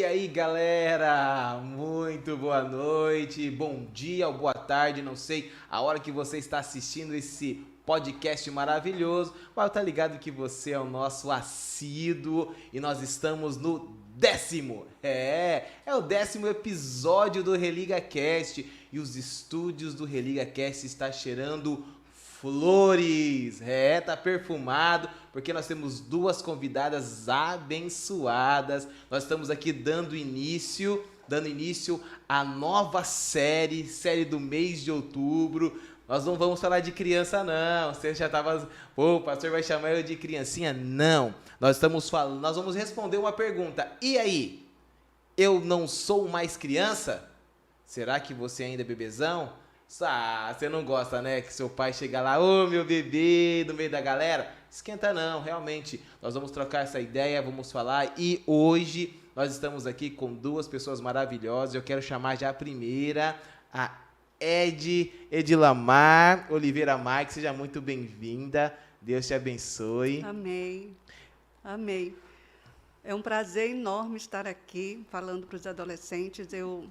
aí, galera? Muito boa noite, bom dia ou boa tarde, não sei a hora que você está assistindo esse podcast maravilhoso, mas tá ligado que você é o nosso assíduo e nós estamos no o 10º episódio do Religa Cast e os estúdios do Religa Cast está cheirando flores, tá perfumado, porque nós temos duas convidadas abençoadas. Nós estamos aqui dando início à nova série do mês de outubro. Nós não vamos falar de criança, não. Você já estava, o pastor vai chamar eu de criancinha? Não. Nós vamos responder uma pergunta. E aí? Eu não sou mais criança? Será que você ainda é bebezão? Você não gosta, né? Que seu pai chega lá, meu bebê, no meio da galera. Esquenta não, realmente. Nós vamos trocar essa ideia, vamos falar. E hoje nós estamos aqui com duas pessoas maravilhosas. Eu quero chamar já a primeira, a Edilamar Oliveira Marques. Seja muito bem-vinda. Deus te abençoe. Amém. Amém. É um prazer enorme estar aqui falando para os adolescentes. Eu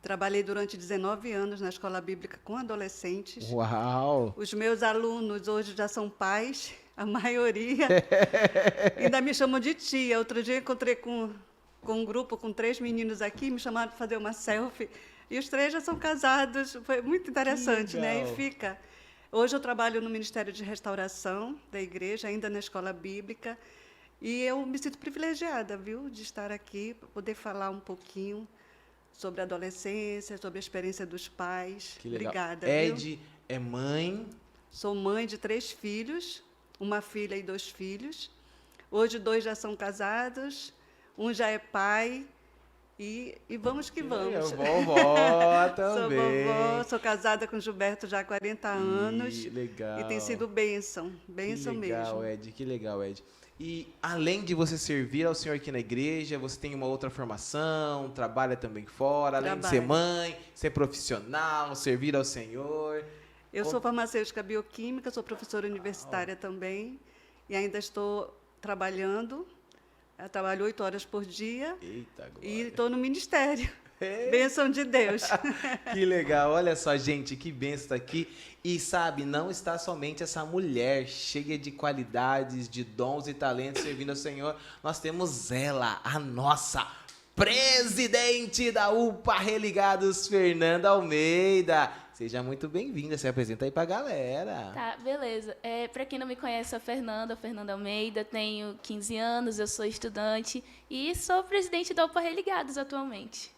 trabalhei durante 19 anos na escola bíblica com adolescentes. Uau! Os meus alunos hoje já são pais, a maioria. Ainda me chamam de tia. Outro dia encontrei com um grupo com 3 meninos aqui, me chamaram para fazer uma selfie. E os 3 já são casados. Foi muito interessante, né? E fica. Hoje eu trabalho no Ministério de Restauração da igreja, ainda na escola bíblica. E eu me sinto privilegiada, viu, de estar aqui, para poder falar um pouquinho sobre a adolescência, sobre a experiência dos pais. Que legal. Obrigada. Ed é mãe? Sou mãe de 3 filhos, uma filha e 2 filhos. Hoje 2 já são casados, um já é pai. E vamos que vamos. Eu vovó também. Sou vovó, sou casada com Gilberto já há 40 anos. Legal. E tem sido bênção mesmo. Que legal, Ed. E além de você servir ao Senhor aqui na igreja, você tem uma outra formação, trabalha também fora, além de ser mãe, ser profissional, servir ao Senhor. Eu sou farmacêutica bioquímica, sou professora universitária também, e ainda estou trabalhando. Eu trabalho 8 horas por dia. Eita, glória. E estou no ministério. Bênção de Deus. Que legal, olha só, gente, que bênção estar aqui. E sabe, não está somente essa mulher cheia de qualidades, de dons e talentos servindo ao Senhor. Nós temos ela, a nossa presidente da UPA Religados, Fernanda Almeida. Seja muito bem-vinda, se apresenta aí pra galera. Tá, beleza. Pra quem não me conhece, eu sou a Fernanda Almeida, tenho 15 anos, eu sou estudante e sou presidente da UPA Religados atualmente.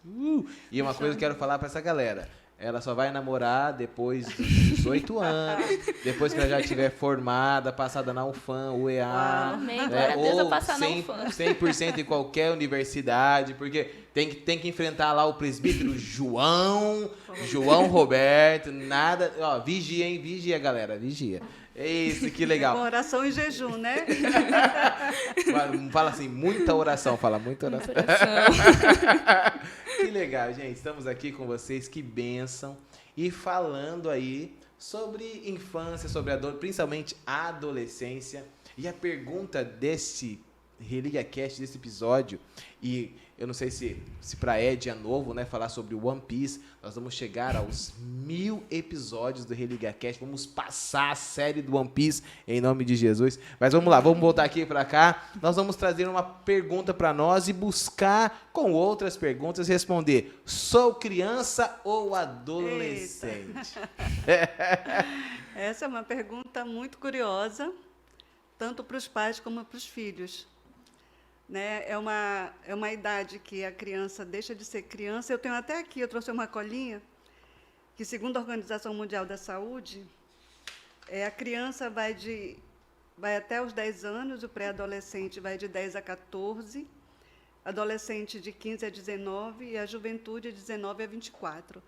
E uma coisa que eu quero falar pra essa galera, ela só vai namorar depois dos 18 anos, depois que ela já estiver formada, passada na UFAM, UEA. Amém, glória a Deus, eu passar na UFAM. 100% em qualquer universidade, porque tem que enfrentar lá o presbítero João Roberto, nada, ó, vigia, hein, vigia, galera, vigia. Isso, que legal. Com oração e jejum, né? Fala assim, muita oração, muita oração. Que legal, gente, estamos aqui com vocês, que bênção. E falando aí sobre infância, principalmente a adolescência. E a pergunta desse Religa Cast, desse episódio, e eu não sei se para Ed é novo, né, falar sobre o One Piece. Nós vamos chegar aos 1000 episódios do Religa Cast. Vamos passar a série do One Piece em nome de Jesus. Mas vamos lá, vamos voltar aqui para cá. Nós vamos trazer uma pergunta para nós e buscar com outras perguntas responder: sou criança ou adolescente? Essa é uma pergunta muito curiosa, tanto para os pais como para os filhos. Né? É uma idade que a criança deixa de ser criança. Eu tenho até aqui, eu trouxe uma colinha, que segundo a Organização Mundial da Saúde, a criança vai até os 10 anos, o pré-adolescente vai de 10 a 14, adolescente de 15 a 19 e a juventude de 19 a 24.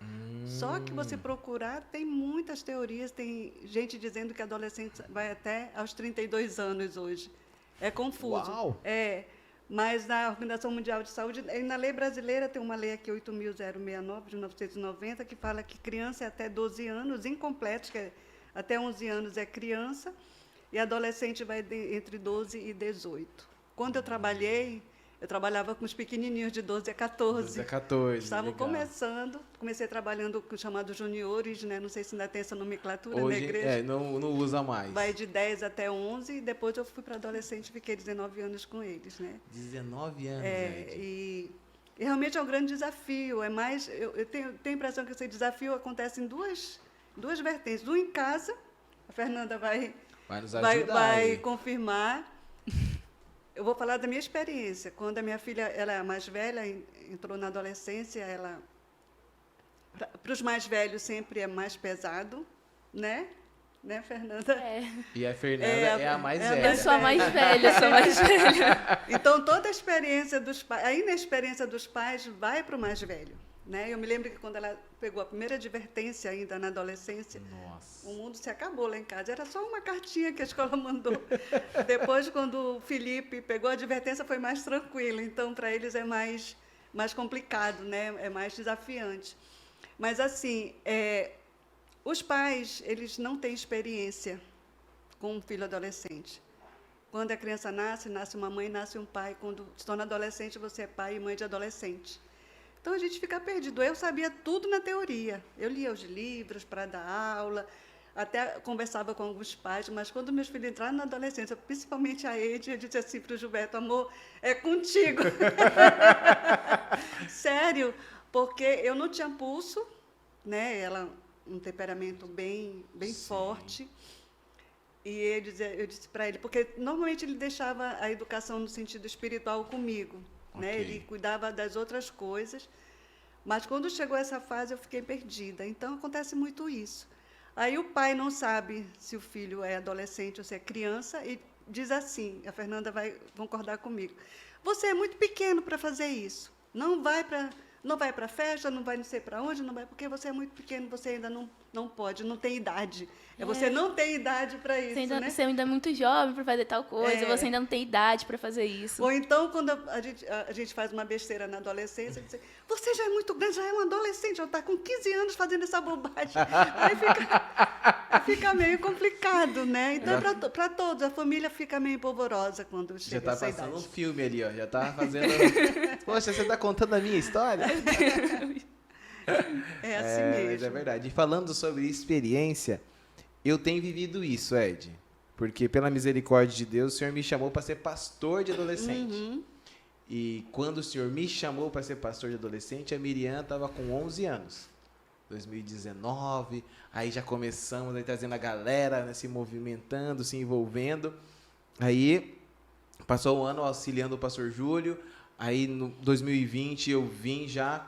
Só que você procurar, tem muitas teorias, tem gente dizendo que a adolescente vai até aos 32 anos hoje. É confuso. Uau. Mas na Organização Mundial de Saúde, e na lei brasileira, tem uma lei aqui, 8.069, de 1990, que fala que criança é até 12 anos, incompletos, que até 11 anos é criança, e adolescente vai entre 12 e 18. Quando eu trabalhei, Eu trabalhava com os pequenininhos de 12 a 14. 12 a 14, Estavam legal. começando, comecei trabalhando com os chamados juniores, né? Não sei se ainda tem essa nomenclatura Hoje, na igreja. não usa mais. Vai de 10 até 11 e depois eu fui para adolescente e fiquei 19 anos com eles, né? 19 anos, É, Ed. e realmente é um grande desafio. É mais, eu tenho a impressão que esse desafio acontece em duas vertentes. Um em casa, a Fernanda vai Vai nos ajudar vai aí. confirmar. Eu vou falar da minha experiência. Quando a minha filha, ela é a mais velha, entrou na adolescência, ela para os mais velhos sempre é mais pesado, né? Né, Fernanda? É. E a Fernanda é a mais é a velha. Eu sou a mais velha, eu sou a mais velha. Então, toda a experiência dos pais, a inexperiência dos pais vai para o mais velho. Né? Eu me lembro que quando ela pegou a primeira advertência ainda na adolescência, Nossa. o mundo se acabou lá em casa. Era só uma cartinha que a escola mandou. Depois, quando o Felipe pegou a advertência, foi mais tranquilo. Então, para eles é mais complicado, né? É mais desafiante. Mas, assim, os pais, eles não têm experiência com um filho adolescente. Quando a criança nasce uma mãe, nasce um pai. Quando se torna adolescente, você é pai e mãe de adolescente. Então, a gente fica perdido. Eu sabia tudo na teoria. Eu lia os livros para dar aula, até conversava com alguns pais, mas quando meus filhos entraram na adolescência, principalmente a Ede, eu disse assim para o Gilberto, amor, é contigo. Sério, porque eu não tinha pulso, né? Ela, um temperamento bem forte. E eu disse para ele, porque normalmente ele deixava a educação no sentido espiritual comigo. Né? Ok. Ele cuidava das outras coisas, mas quando chegou essa fase eu fiquei perdida. Então acontece muito isso. Aí o pai não sabe se o filho é adolescente ou se é criança e diz assim, a Fernanda vai concordar comigo, você é muito pequeno para fazer isso, não vai para a festa, não vai não sei para onde, não vai, porque você é muito pequeno, você ainda não pode, não tem idade. Você não tem idade para isso, né? Você ainda é muito jovem para fazer tal coisa, você ainda não tem idade para fazer isso. Ou então, quando a gente faz uma besteira na adolescência, diz, você já é muito grande, já é um adolescente, já está com 15 anos fazendo essa bobagem. Aí fica meio complicado, né? Então, para todos, a família fica meio polvorosa quando Já chega tá essa passando idade. um filme ali, ó. Já tá fazendo... Poxa, você tá contando a minha história? É assim Mas mesmo. é verdade. E falando sobre experiência, eu tenho vivido isso, Ed. Porque, pela misericórdia de Deus, o Senhor me chamou para ser pastor de adolescente. Uhum. E quando o Senhor me chamou para ser pastor de adolescente, a Miriam estava com 11 anos. 2019, aí já começamos aí trazendo a galera, né, se movimentando, se envolvendo. Aí passou o ano auxiliando o pastor Júlio. Aí no 2020 eu vim já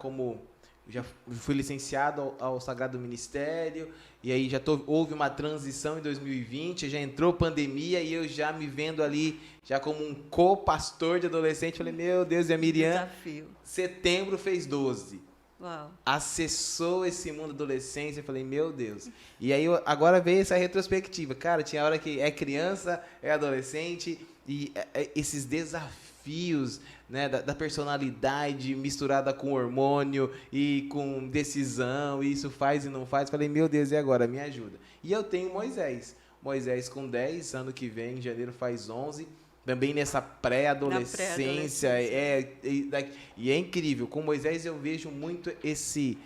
fui licenciado ao Sagrado Ministério, e aí houve uma transição em 2020, já entrou pandemia e eu já me vendo ali já como um co-pastor de adolescente, falei, meu Deus, e a Miriam, Desafio. setembro fez 12. Uau. Acessou esse mundo da adolescência, eu falei, meu Deus. E aí agora veio essa retrospectiva. Cara, tinha hora que é criança, é adolescente, e esses desafios, né, da personalidade misturada com hormônio e com decisão, e isso faz e não faz. Eu falei, meu Deus, e agora? Me ajuda. E eu tenho Moisés. Moisés com 10, ano que vem, em janeiro faz 11. Também nessa pré-adolescência, e é incrível. Com Moisés eu vejo muito esse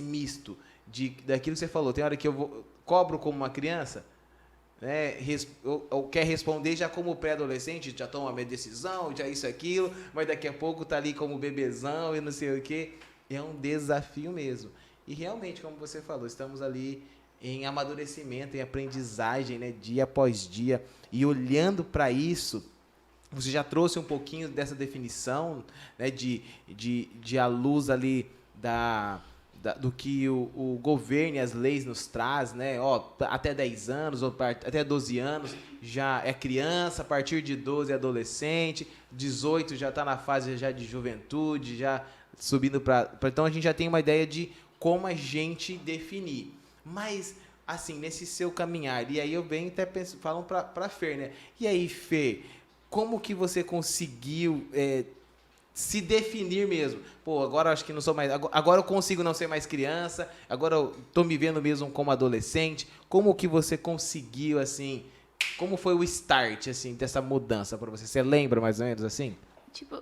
misto daquilo que você falou. Tem hora que eu cobro como uma criança, né, ou quer responder já como pré-adolescente, já toma a minha decisão, já isso, aquilo, mas daqui a pouco tá ali como bebezão e não sei o quê. É um desafio mesmo. E realmente, como você falou, estamos ali em amadurecimento, em aprendizagem, né, dia após dia. E olhando para isso, você já trouxe um pouquinho dessa definição, né, de à luz ali do que o governo e as leis nos traz, né? Até 10 anos, ou até 12 anos já é criança, a partir de 12 é adolescente, 18 já está na fase já de juventude, já subindo para... Então, a gente já tem uma ideia de como a gente definir. Mas, assim, nesse seu caminhar, e aí eu venho até falam para a Fer, né? E aí, Fer, como que você conseguiu se definir mesmo? Pô, agora acho que não sou mais... Agora eu consigo não ser mais criança, agora eu tô me vendo mesmo como adolescente. Como que você conseguiu, assim... Como foi o start, assim, dessa mudança para você? Você lembra mais ou menos, assim? Tipo,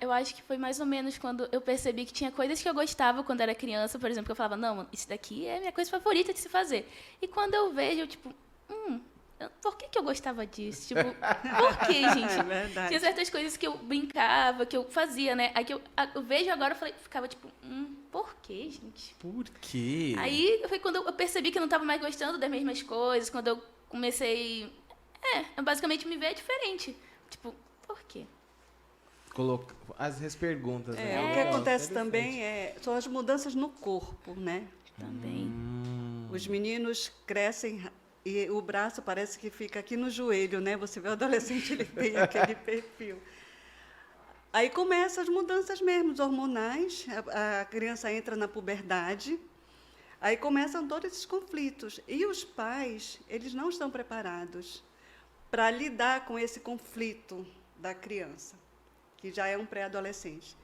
eu acho que foi mais ou menos quando eu percebi que tinha coisas que eu gostava quando era criança, por exemplo, que eu falava, não, mano, isso daqui é a minha coisa favorita de se fazer. E quando eu vejo, eu, tipo, por que eu gostava disso? Tipo, por que, gente? É verdade. Tinha certas coisas que eu brincava, que eu fazia, né? Aí que eu vejo agora, eu ficava tipo, por que, gente? Por quê? Aí foi quando eu percebi que eu não estava mais gostando das mesmas coisas, quando eu comecei, basicamente me ver diferente. Tipo, por quê? As perguntas, né? O que acontece também são as mudanças no corpo, né? Também. Os meninos crescem e o braço parece que fica aqui no joelho, né? Você vê o adolescente, ele tem aquele perfil. Aí começam as mudanças mesmo, hormonais, a criança entra na puberdade, aí começam todos esses conflitos. E os pais, eles não estão preparados para lidar com esse conflito da criança, que já é um pré-adolescente.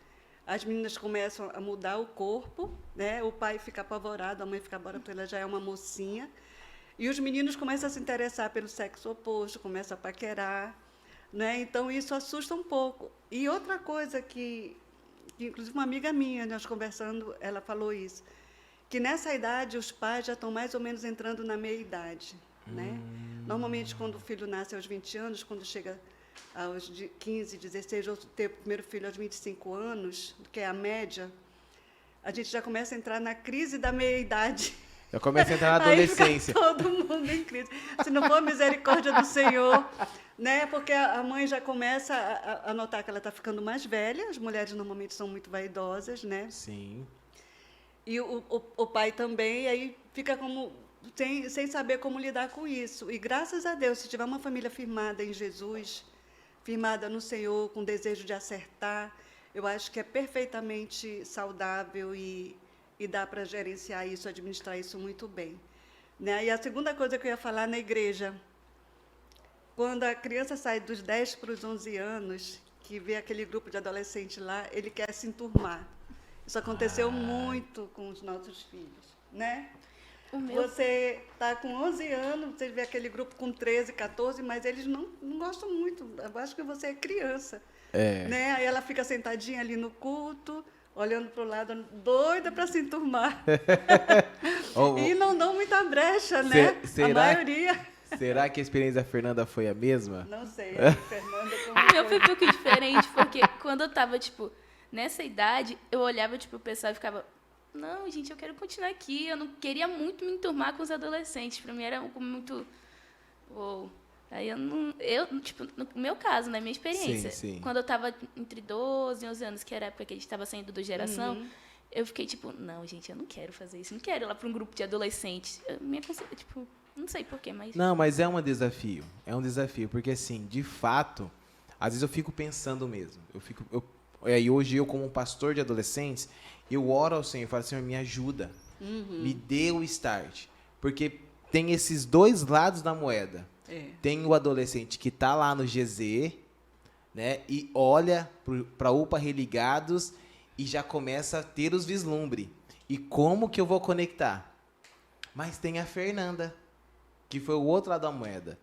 As meninas começam a mudar o corpo, né? O pai fica apavorado, a mãe fica apavorada porque ela já é uma mocinha. E os meninos começam a se interessar pelo sexo oposto, começam a paquerar, né? Então, isso assusta um pouco. E outra coisa que inclusive, uma amiga minha, nós conversando, ela falou isso, que nessa idade os pais já estão mais ou menos entrando na meia-idade, né? Normalmente, quando o filho nasce aos 20 anos, quando chega aos 15, 16, ou ter o primeiro filho aos 25 anos, que é a média, a gente já começa a entrar na crise da meia-idade. Eu começo a entrar na adolescência. Aí fica todo mundo em crise. Se não for a misericórdia do Senhor, né? Porque a mãe já começa a notar que ela está ficando mais velha. As mulheres normalmente são muito vaidosas, né? Sim. E o pai também, e aí fica como sem saber como lidar com isso. E graças a Deus, se tiver uma família firmada em Jesus, firmada no Senhor, com desejo de acertar, eu acho que é perfeitamente saudável e dá para gerenciar isso, administrar isso muito bem. Né? E a segunda coisa que eu ia falar na igreja, quando a criança sai dos 10 para os 11 anos, que vê aquele grupo de adolescentes lá, ele quer se enturmar. Isso aconteceu muito com os nossos filhos, né? Você está com 11 anos, você vê aquele grupo com 13, 14, mas eles não gostam muito. Eu acho que você é criança. Né? Aí ela fica sentadinha ali no culto, olhando para o lado, doida para se enturmar. E não dão muita brecha, né? A maioria. Será que a experiência da Fernanda foi a mesma? Não sei, Fernanda... O meu foi um pouco diferente, porque quando eu estava, tipo, nessa idade, eu olhava, tipo, o pessoal e ficava... Não, gente, eu quero continuar aqui. Eu não queria muito me enturmar com os adolescentes. Para mim era muito... Uou. Aí tipo, no meu caso, na minha experiência, sim. quando eu estava entre 12 e 11 anos, que era a época que a gente estava saindo do Geração, eu fiquei tipo, não, gente, eu não quero fazer isso, não quero ir lá para um grupo de adolescentes. Tipo, não sei porquê, mas... Não, mas é um desafio, porque assim, de fato, às vezes eu fico pensando mesmo, e hoje eu como pastor de adolescentes, eu oro ao Senhor e falo, Senhor, me ajuda, me dê o start, porque tem esses dois lados da moeda. Tem o adolescente que está lá no GZ, né, e olha para UPA Religados e já começa a ter os vislumbres. E como que eu vou conectar? Mas tem a Fernanda, que foi o outro lado da moeda.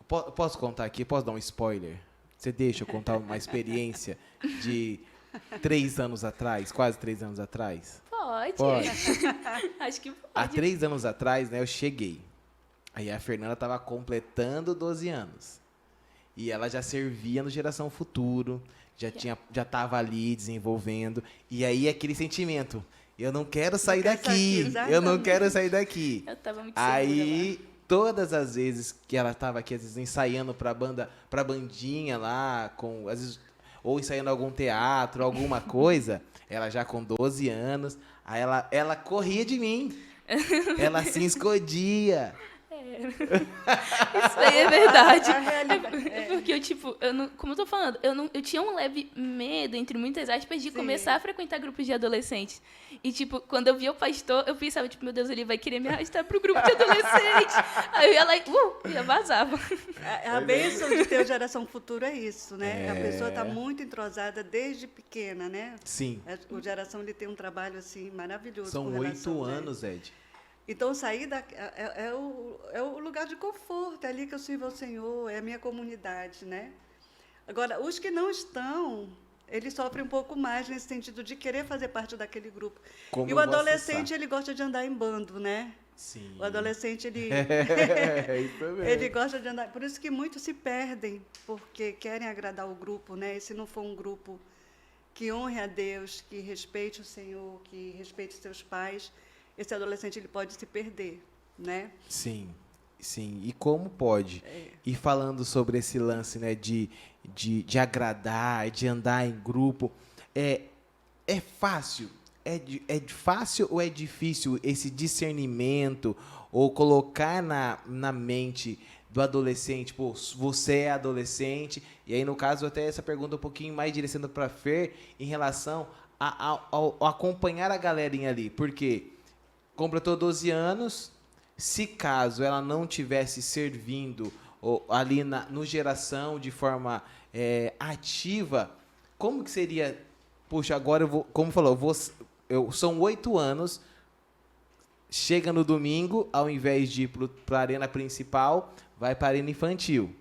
Posso contar aqui? Posso dar um spoiler? Você deixa eu contar uma experiência de 3 anos atrás, quase 3 anos atrás? Pode. Acho que pode. Há 3 anos atrás, né, eu cheguei. Aí a Fernanda estava completando 12 anos. E ela já servia no Geração Futuro, já estava ali desenvolvendo. E aí aquele sentimento, eu não quero sair daqui, eu não quero sair daqui. Eu estava muito aí, todas as vezes que ela estava aqui, às vezes ensaiando para bandinha lá, às vezes, ou ensaiando algum teatro, alguma coisa, ela já com 12 anos, aí ela corria de mim, ela se escondia. Isso aí é verdade. Porque eu, tipo, como eu tô falando, eu tinha um leve medo, entre muitas aspas, de começar a frequentar grupos de adolescentes. E, tipo, quando eu via o pastor, eu pensava, tipo, meu Deus, ele vai querer me arrastar pro grupo de adolescentes. Aí eu ia lá e vazava. A bênção de ter o Geração Futuro é isso, né? A pessoa está muito entrosada desde pequena, né? Sim. O Geração ele tem um trabalho, assim, maravilhoso. São 8 anos, Ed. Então, sair é o lugar de conforto, é ali que eu sirvo ao Senhor, é a minha comunidade, né? Agora, os que não estão, eles sofrem um pouco mais nesse sentido de querer fazer parte daquele grupo. Como E eu o vou adolescente, acessar? ele gosta de andar em bando, né? Sim. O adolescente, ele, É isso mesmo. ele gosta de andar. Por isso que muitos se perdem, porque querem agradar o grupo, né? E se não for um grupo que honre a Deus, que respeite o Senhor, que respeite seus pais, esse adolescente ele pode se perder, né? Sim, sim. E como pode? E falando sobre esse lance, né, de agradar, de andar em grupo, é fácil? É fácil ou é difícil esse discernimento ou colocar na mente do adolescente, pô, você é adolescente, e aí no caso até essa pergunta um pouquinho mais direcionada para Fer em relação ao acompanhar a galerinha ali, porque completou 12 anos, se caso ela não tivesse servindo ali no geração de forma ativa, como que seria? Puxa, agora eu vou, como falou, são 8 anos, chega no domingo, ao invés de ir para a arena principal, vai para a arena infantil.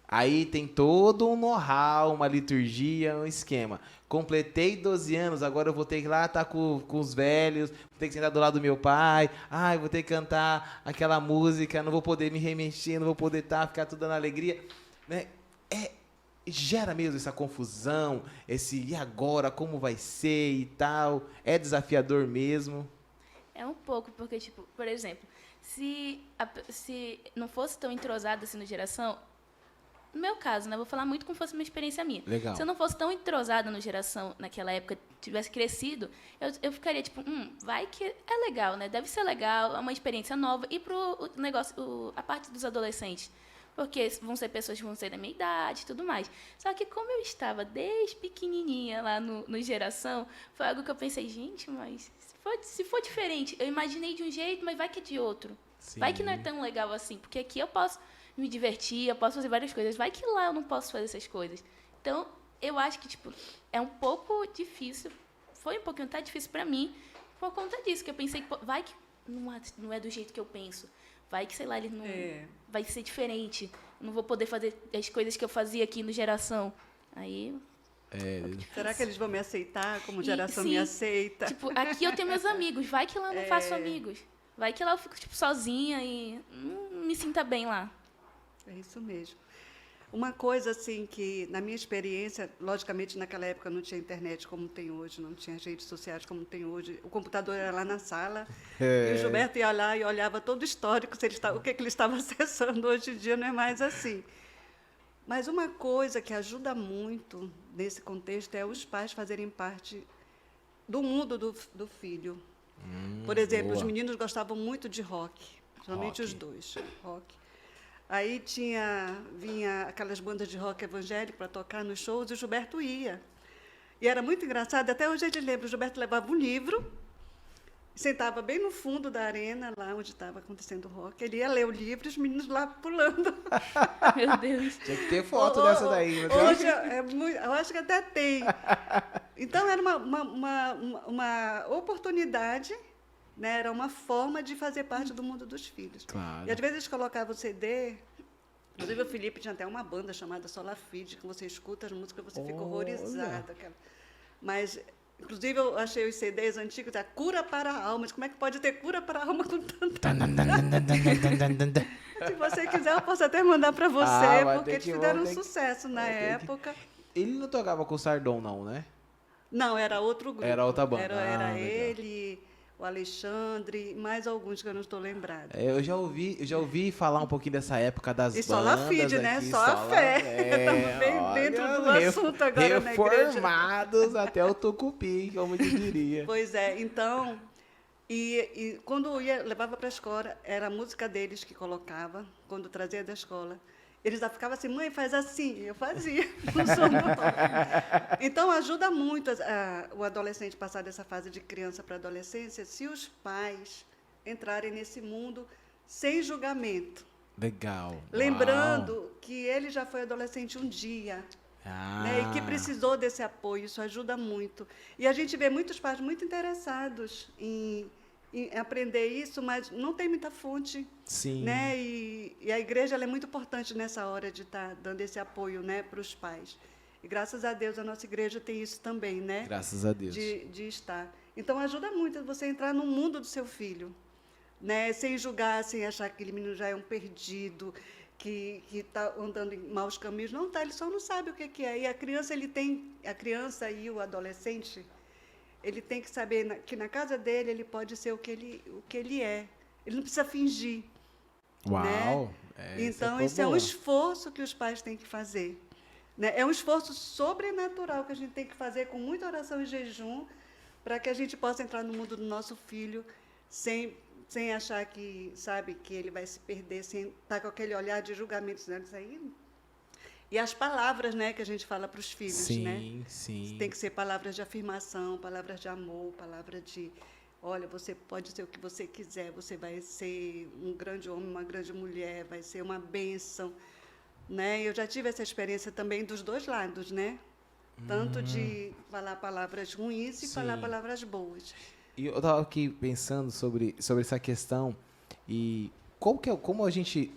Aí tem todo um know-how, uma liturgia, um esquema. Completei 12 anos, agora eu vou ter que ir lá estar com os velhos, vou ter que sentar do lado do meu pai, vou ter que cantar aquela música, não vou poder me remexer, não vou poder ficar tudo dando alegria. Né? Gera mesmo essa confusão, e agora, como vai ser e tal. É desafiador mesmo. É um pouco, porque, tipo, por exemplo, se não fosse tão entrosada assim na geração, no meu caso, né, vou falar muito como fosse uma experiência minha. Legal. Se eu não fosse tão entrosada na geração naquela época, tivesse crescido, eu ficaria tipo, vai que é legal, né? Deve ser legal, é uma experiência nova. E pro negócio, a parte dos adolescentes, porque vão ser pessoas que vão ser da minha idade e tudo mais. Só que como eu estava desde pequenininha lá no Geração, foi algo que eu pensei, gente, mas se for diferente, eu imaginei de um jeito, mas vai que é de outro. Sim. Vai que não é tão legal assim, porque aqui eu posso me divertir, eu posso fazer várias coisas. Vai que lá eu não posso fazer essas coisas. Então, eu acho que, tipo, é um pouco difícil, foi um pouquinho até difícil pra mim, por conta disso, que eu pensei, vai que não é do jeito que eu penso. Vai que, sei lá, ele não vai ser diferente. Não vou poder fazer as coisas que eu fazia aqui no Geração. Aí... Será que eles vão me aceitar como Geração sim, me aceita? Tipo, aqui eu tenho meus amigos. Vai que lá eu não faço amigos. Vai que lá eu fico, tipo, sozinha e não me sinta bem lá. É isso mesmo. Uma coisa, assim, que, na minha experiência, logicamente, naquela época não tinha internet como tem hoje, não tinha redes sociais como tem hoje. O computador era lá na sala, e o Gilberto ia lá e olhava todo o histórico, o que ele estava acessando. Hoje em dia não é mais assim. Mas uma coisa que ajuda muito nesse contexto é os pais fazerem parte do mundo do filho. Por exemplo, boa. os meninos gostavam muito de rock, principalmente os dois, rock. Aí vinha aquelas bandas de rock evangélico para tocar nos shows e o Gilberto ia. E era muito engraçado, até hoje ele lembra, o Gilberto levava um livro, sentava bem no fundo da arena, lá onde estava acontecendo o rock. Ele ia ler o livro e os meninos lá pulando. Meu Deus. Tinha que ter foto dessa daí. Hoje eu acho que até tem. Então, era uma oportunidade, né? Era uma forma de fazer parte do mundo dos filhos. Claro. E, às vezes, eles colocavam o CD. Inclusive, o Felipe tinha até uma banda chamada Solafide, que você escuta as músicas e você fica horrorizada. Mas, inclusive, eu achei os CDs antigos, a cura para a alma. Como é que pode ter cura para a alma com tanta... Se você quiser, eu posso até mandar para você, porque eles fizeram um sucesso na época. Ele não tocava com o Sardom, não, né? Não, era outro grupo. Era outra banda. Era ele, o Alexandre, mais alguns que eu não estou lembrada. Eu já ouvi falar um pouquinho dessa época das E bandas. só Lafide, né? Aqui, Só a fé. Estamos bem dentro do assunto agora na igreja. Reformados até o tucupi, como eu diria. Pois é, então... E quando levava para a escola, era a música deles que colocava, quando trazia da escola. Eles já ficavam assim, mãe, faz assim. Eu fazia. Então, ajuda muito o adolescente passar dessa fase de criança para adolescência, se os pais entrarem nesse mundo sem julgamento. Legal. Lembrando que ele já foi adolescente um dia. Né, e que precisou desse apoio, isso ajuda muito. E a gente vê muitos pais muito interessados em aprender isso, mas não tem muita fonte. Sim. Né? E a igreja ela é muito importante nessa hora de estar dando esse apoio, né, para os pais. E graças a Deus a nossa igreja tem isso também, né? Graças a Deus. De estar. Então ajuda muito você entrar no mundo do seu filho, né? Sem julgar, sem achar que aquele menino já é um perdido, que está andando em maus caminhos. Não está, ele só não sabe o que é. E a criança e o adolescente, ele tem que saber que na casa dele ele pode ser o que ele é. Ele não precisa fingir. Uau! Né? Então, isso é um esforço que os pais têm que fazer. Né? É um esforço sobrenatural que a gente tem que fazer com muita oração e jejum para que a gente possa entrar no mundo do nosso filho sem achar que, sabe, que ele vai se perder, sem estar com aquele olhar de julgamento. Né? Isso aí. E as palavras, né, que a gente fala para os filhos. Sim, né? sim. Tem que ser palavras de afirmação, palavras de amor, palavras de... Olha, você pode ser o que você quiser, você vai ser um grande homem, uma grande mulher, vai ser uma bênção. Né? Eu já tive essa experiência também dos dois lados, né? Tanto de falar palavras ruins e falar palavras boas. E eu estava aqui pensando sobre essa questão e como a gente...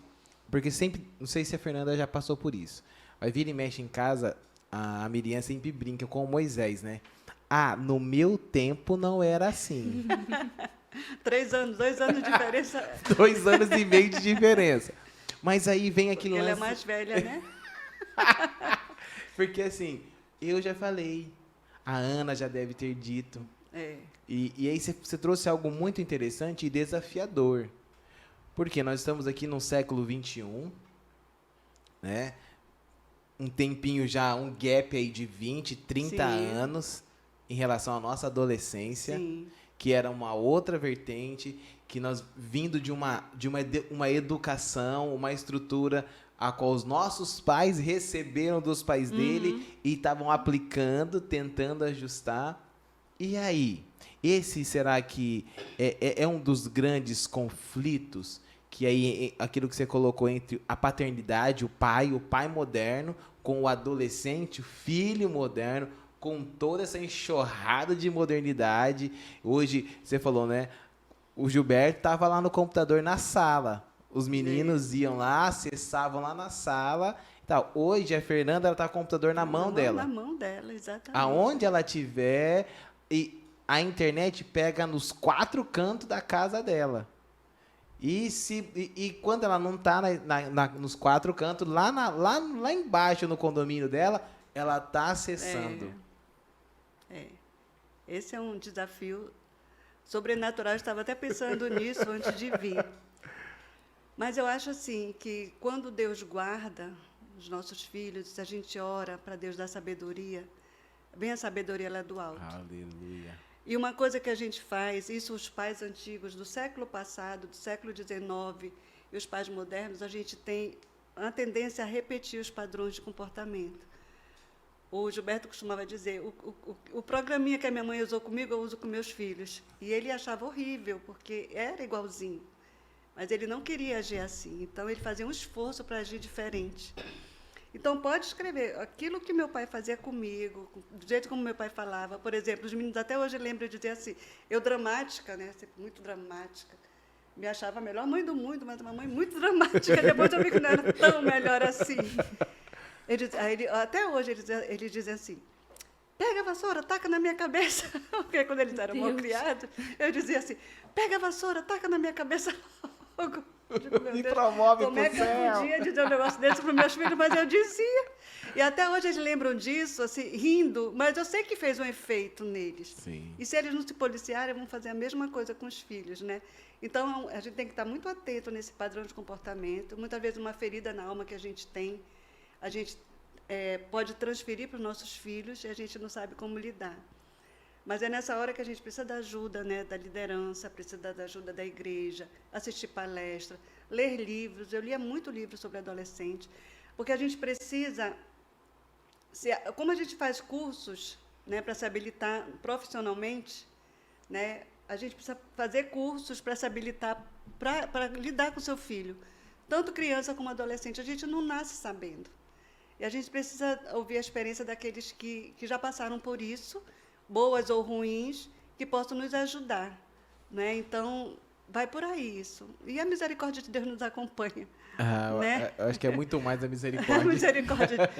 Porque sempre, não sei se a Fernanda já passou por isso, mas vira e mexe em casa, a Miriam sempre brinca com o Moisés, né? Ah, no meu tempo não era assim. 2 anos de diferença. 2 anos e meio de diferença. Mas aí vem aquele lance... Ela é mais velha, né? Porque assim, eu já falei, a Ana já deve ter dito. É. E aí você trouxe algo muito interessante e desafiador. Porque nós estamos aqui no século XXI, né? Um tempinho já, um gap aí de 20, 30 anos em relação à nossa adolescência, que era uma outra vertente, que nós vindo de uma educação, uma estrutura a qual os nossos pais receberam dos pais dele e estavam aplicando, tentando ajustar. E aí, esse será que é um dos grandes conflitos, que aí aquilo que você colocou entre a paternidade, o pai moderno, com o adolescente, o filho moderno, com toda essa enxurrada de modernidade. Hoje, você falou, né? O Gilberto estava lá no computador na sala. Os meninos iam lá, acessavam lá na sala. Tal. Hoje, a Fernanda está com o computador na mão dela. Na mão dela, exatamente. Aonde ela estiver, e a internet pega nos 4 cantos da casa dela. E quando ela não está nos 4 cantos, lá embaixo no condomínio dela, ela está acessando. Esse é um desafio sobrenatural. Eu estava até pensando nisso antes de vir. Mas eu acho assim que quando Deus guarda os nossos filhos, a gente ora para Deus dar sabedoria, bem a sabedoria lá do alto. Aleluia. E uma coisa que a gente faz, isso os pais antigos do século passado, do século XIX, e os pais modernos, a gente tem a tendência a repetir os padrões de comportamento. O Gilberto costumava dizer, o programinha que a minha mãe usou comigo, eu uso com meus filhos. E ele achava horrível, porque era igualzinho. Mas ele não queria agir assim. Então, ele fazia um esforço para agir diferente. Então, pode escrever aquilo que meu pai fazia comigo, do jeito como meu pai falava. Por exemplo, os meninos até hoje lembram de dizer assim, eu dramática, né, sempre muito dramática, me achava a melhor mãe do mundo, mas uma mãe muito dramática. Depois eu vi que não era tão melhor assim. Até hoje eles dizem assim, pega a vassoura, taca na minha cabeça. Porque quando eles eram mal criados, eu dizia assim, pega a vassoura, taca na minha cabeça logo. Me promove como é que eu podia dizer um negócio desse para os meus filhos, mas eu dizia. E até hoje eles lembram disso, assim, rindo, mas eu sei que fez um efeito neles. Sim. E se eles não se policiarem, vão fazer a mesma coisa com os filhos, né? Então, a gente tem que estar muito atento nesse padrão de comportamento. Muitas vezes, uma ferida na alma que a gente tem, a gente pode transferir para os nossos filhos e a gente não sabe como lidar. Mas é nessa hora que a gente precisa da ajuda, né, da liderança, precisa da ajuda da igreja, assistir palestra, ler livros. Eu lia muito livro sobre adolescente, porque a gente precisa, como a gente faz cursos, né, para se habilitar profissionalmente, né, a gente precisa fazer cursos para se habilitar para lidar com o seu filho, tanto criança como adolescente. A gente não nasce sabendo. E a gente precisa ouvir a experiência daqueles que já passaram por isso, boas ou ruins, que possam nos ajudar, né? Então, vai por aí isso. E a misericórdia de Deus nos acompanha. Né? Eu acho que é muito mais a A misericórdia. misericórdia.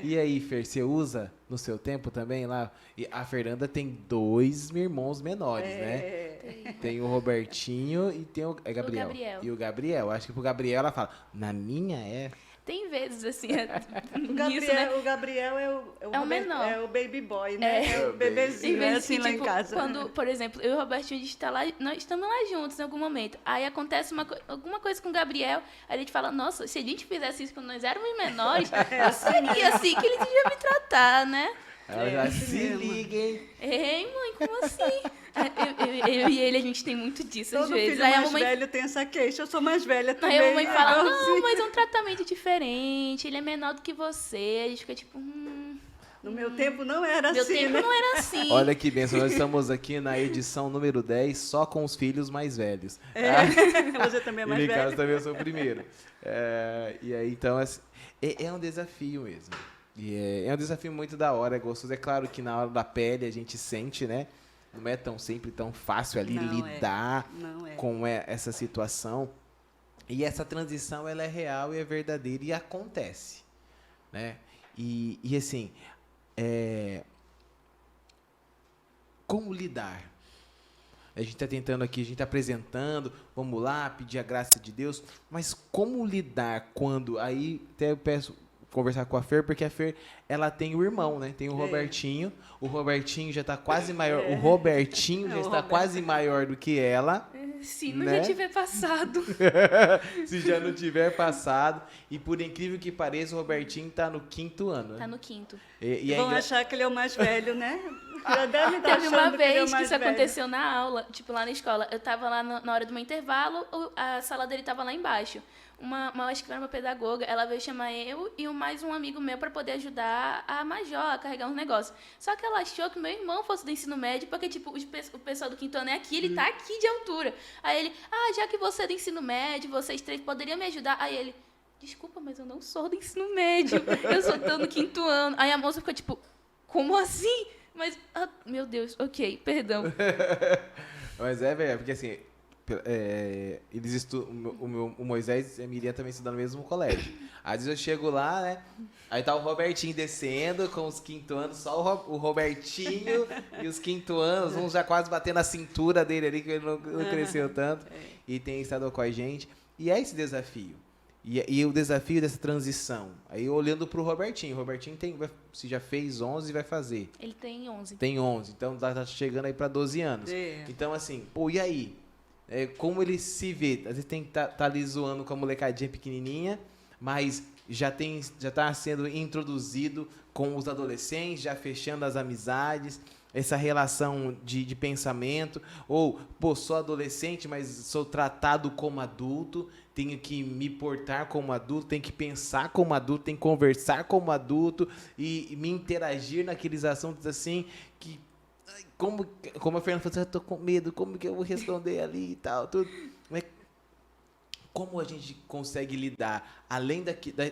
E aí, Fer, você usa no seu tempo também lá? E a Fernanda tem 2 irmãos menores, né? Tem o Robertinho e tem o Gabriel. Gabriel. E o Gabriel. Acho que pro Gabriel ela fala, na minha é... Tem vezes, assim, O Gabriel, nisso, né? o Gabriel É o menor. É o baby boy, né? É o bebezinho, Tem é vezes assim que, lá tipo, em casa. quando, por exemplo, eu e o Robertinho, a gente tá lá, nós estamos lá juntos em algum momento. Aí acontece alguma coisa com o Gabriel, aí a gente fala, nossa, se a gente fizesse isso quando nós éramos menores, seria assim que ele devia me tratar, né? Ela já assim se mesmo. liga, hein? Ei, mãe, como assim? Eu e ele, a gente tem muito disso às Todo vezes. filho Aí a mais mamãe, velho tem essa queixa. Eu sou mais velha também. aí a mamãe fala, igualzinho. não, mas é um tratamento diferente, ele é menor do que você. A gente fica tipo, No meu tempo não era meu assim, tempo né? não era assim. Olha que bênção, nós estamos aqui na edição número 10, só com os filhos mais velhos. Você também é mais E no caso velho. também eu sou o primeiro. E aí, então, assim, é um desafio mesmo. E é um desafio muito da hora, é gostoso. É claro que na hora da pele a gente sente, né? Não é sempre tão fácil ali Não é. lidar Não é. com essa situação. E essa transição, ela é real e é verdadeira e acontece, né? E assim, como lidar? A gente está tentando aqui, a gente está apresentando, vamos lá, pedir a graça de Deus, mas como lidar quando... Aí até eu peço conversar com a Fer, porque a Fer, ela tem o irmão, né? Tem o Robertinho. O Robertinho já está quase maior. O Robertinho já está quase maior do que ela. Se não né? já tiver passado. Se já não tiver passado. E por incrível que pareça, o Robertinho está no 5º ano. Né? Tá no 5º. E é Vão achar que ele é o mais velho, né? Já deve estar Teve uma achando que ele é o vez que mais isso velho. aconteceu na aula, tipo lá na escola. Eu tava lá na hora do meu intervalo, a sala dele tava lá embaixo. Acho que era uma pedagoga, ela veio chamar eu e mais um amigo meu para poder ajudar a Major a carregar uns negócios. Só que ela achou que meu irmão fosse do ensino médio, porque, tipo, o pessoal do 5º ano é aqui, ele tá aqui de altura. Aí ele, já que você é do ensino médio, vocês 3 poderiam me ajudar? Aí ele, desculpa, mas eu não sou do ensino médio, eu só tô no 5º ano. Aí a moça ficou tipo, como assim? Mas, meu Deus, ok, perdão. Mas velho, porque assim, eles estudam, o Moisés e a Miriam também estudam no mesmo colégio. Às vezes eu chego lá, né? Aí tá o Robertinho descendo com os 5º anos, só o Robertinho e os 5º anos, uns já quase batendo a cintura dele ali, que ele não cresceu tanto. E tem estado com a gente. E é esse desafio. E o desafio dessa transição. Aí olhando pro Robertinho. O Robertinho se já fez 11, vai fazer. Ele tem 11. Tem 11, então tá chegando aí para 12 anos. Então, assim, e aí? Como ele se vê? Às vezes tem que tá ali zoando com a molecadinha pequenininha, mas já tá sendo introduzido com os adolescentes, já fechando as amizades, essa relação de pensamento, ou, sou adolescente, mas sou tratado como adulto, tenho que me portar como adulto, tenho que pensar como adulto, tenho que conversar como adulto e me interagir naqueles assuntos assim que... Como a Fernanda falou, eu tô com medo, como que eu vou responder ali e tal, tudo. Mas como a gente consegue lidar, além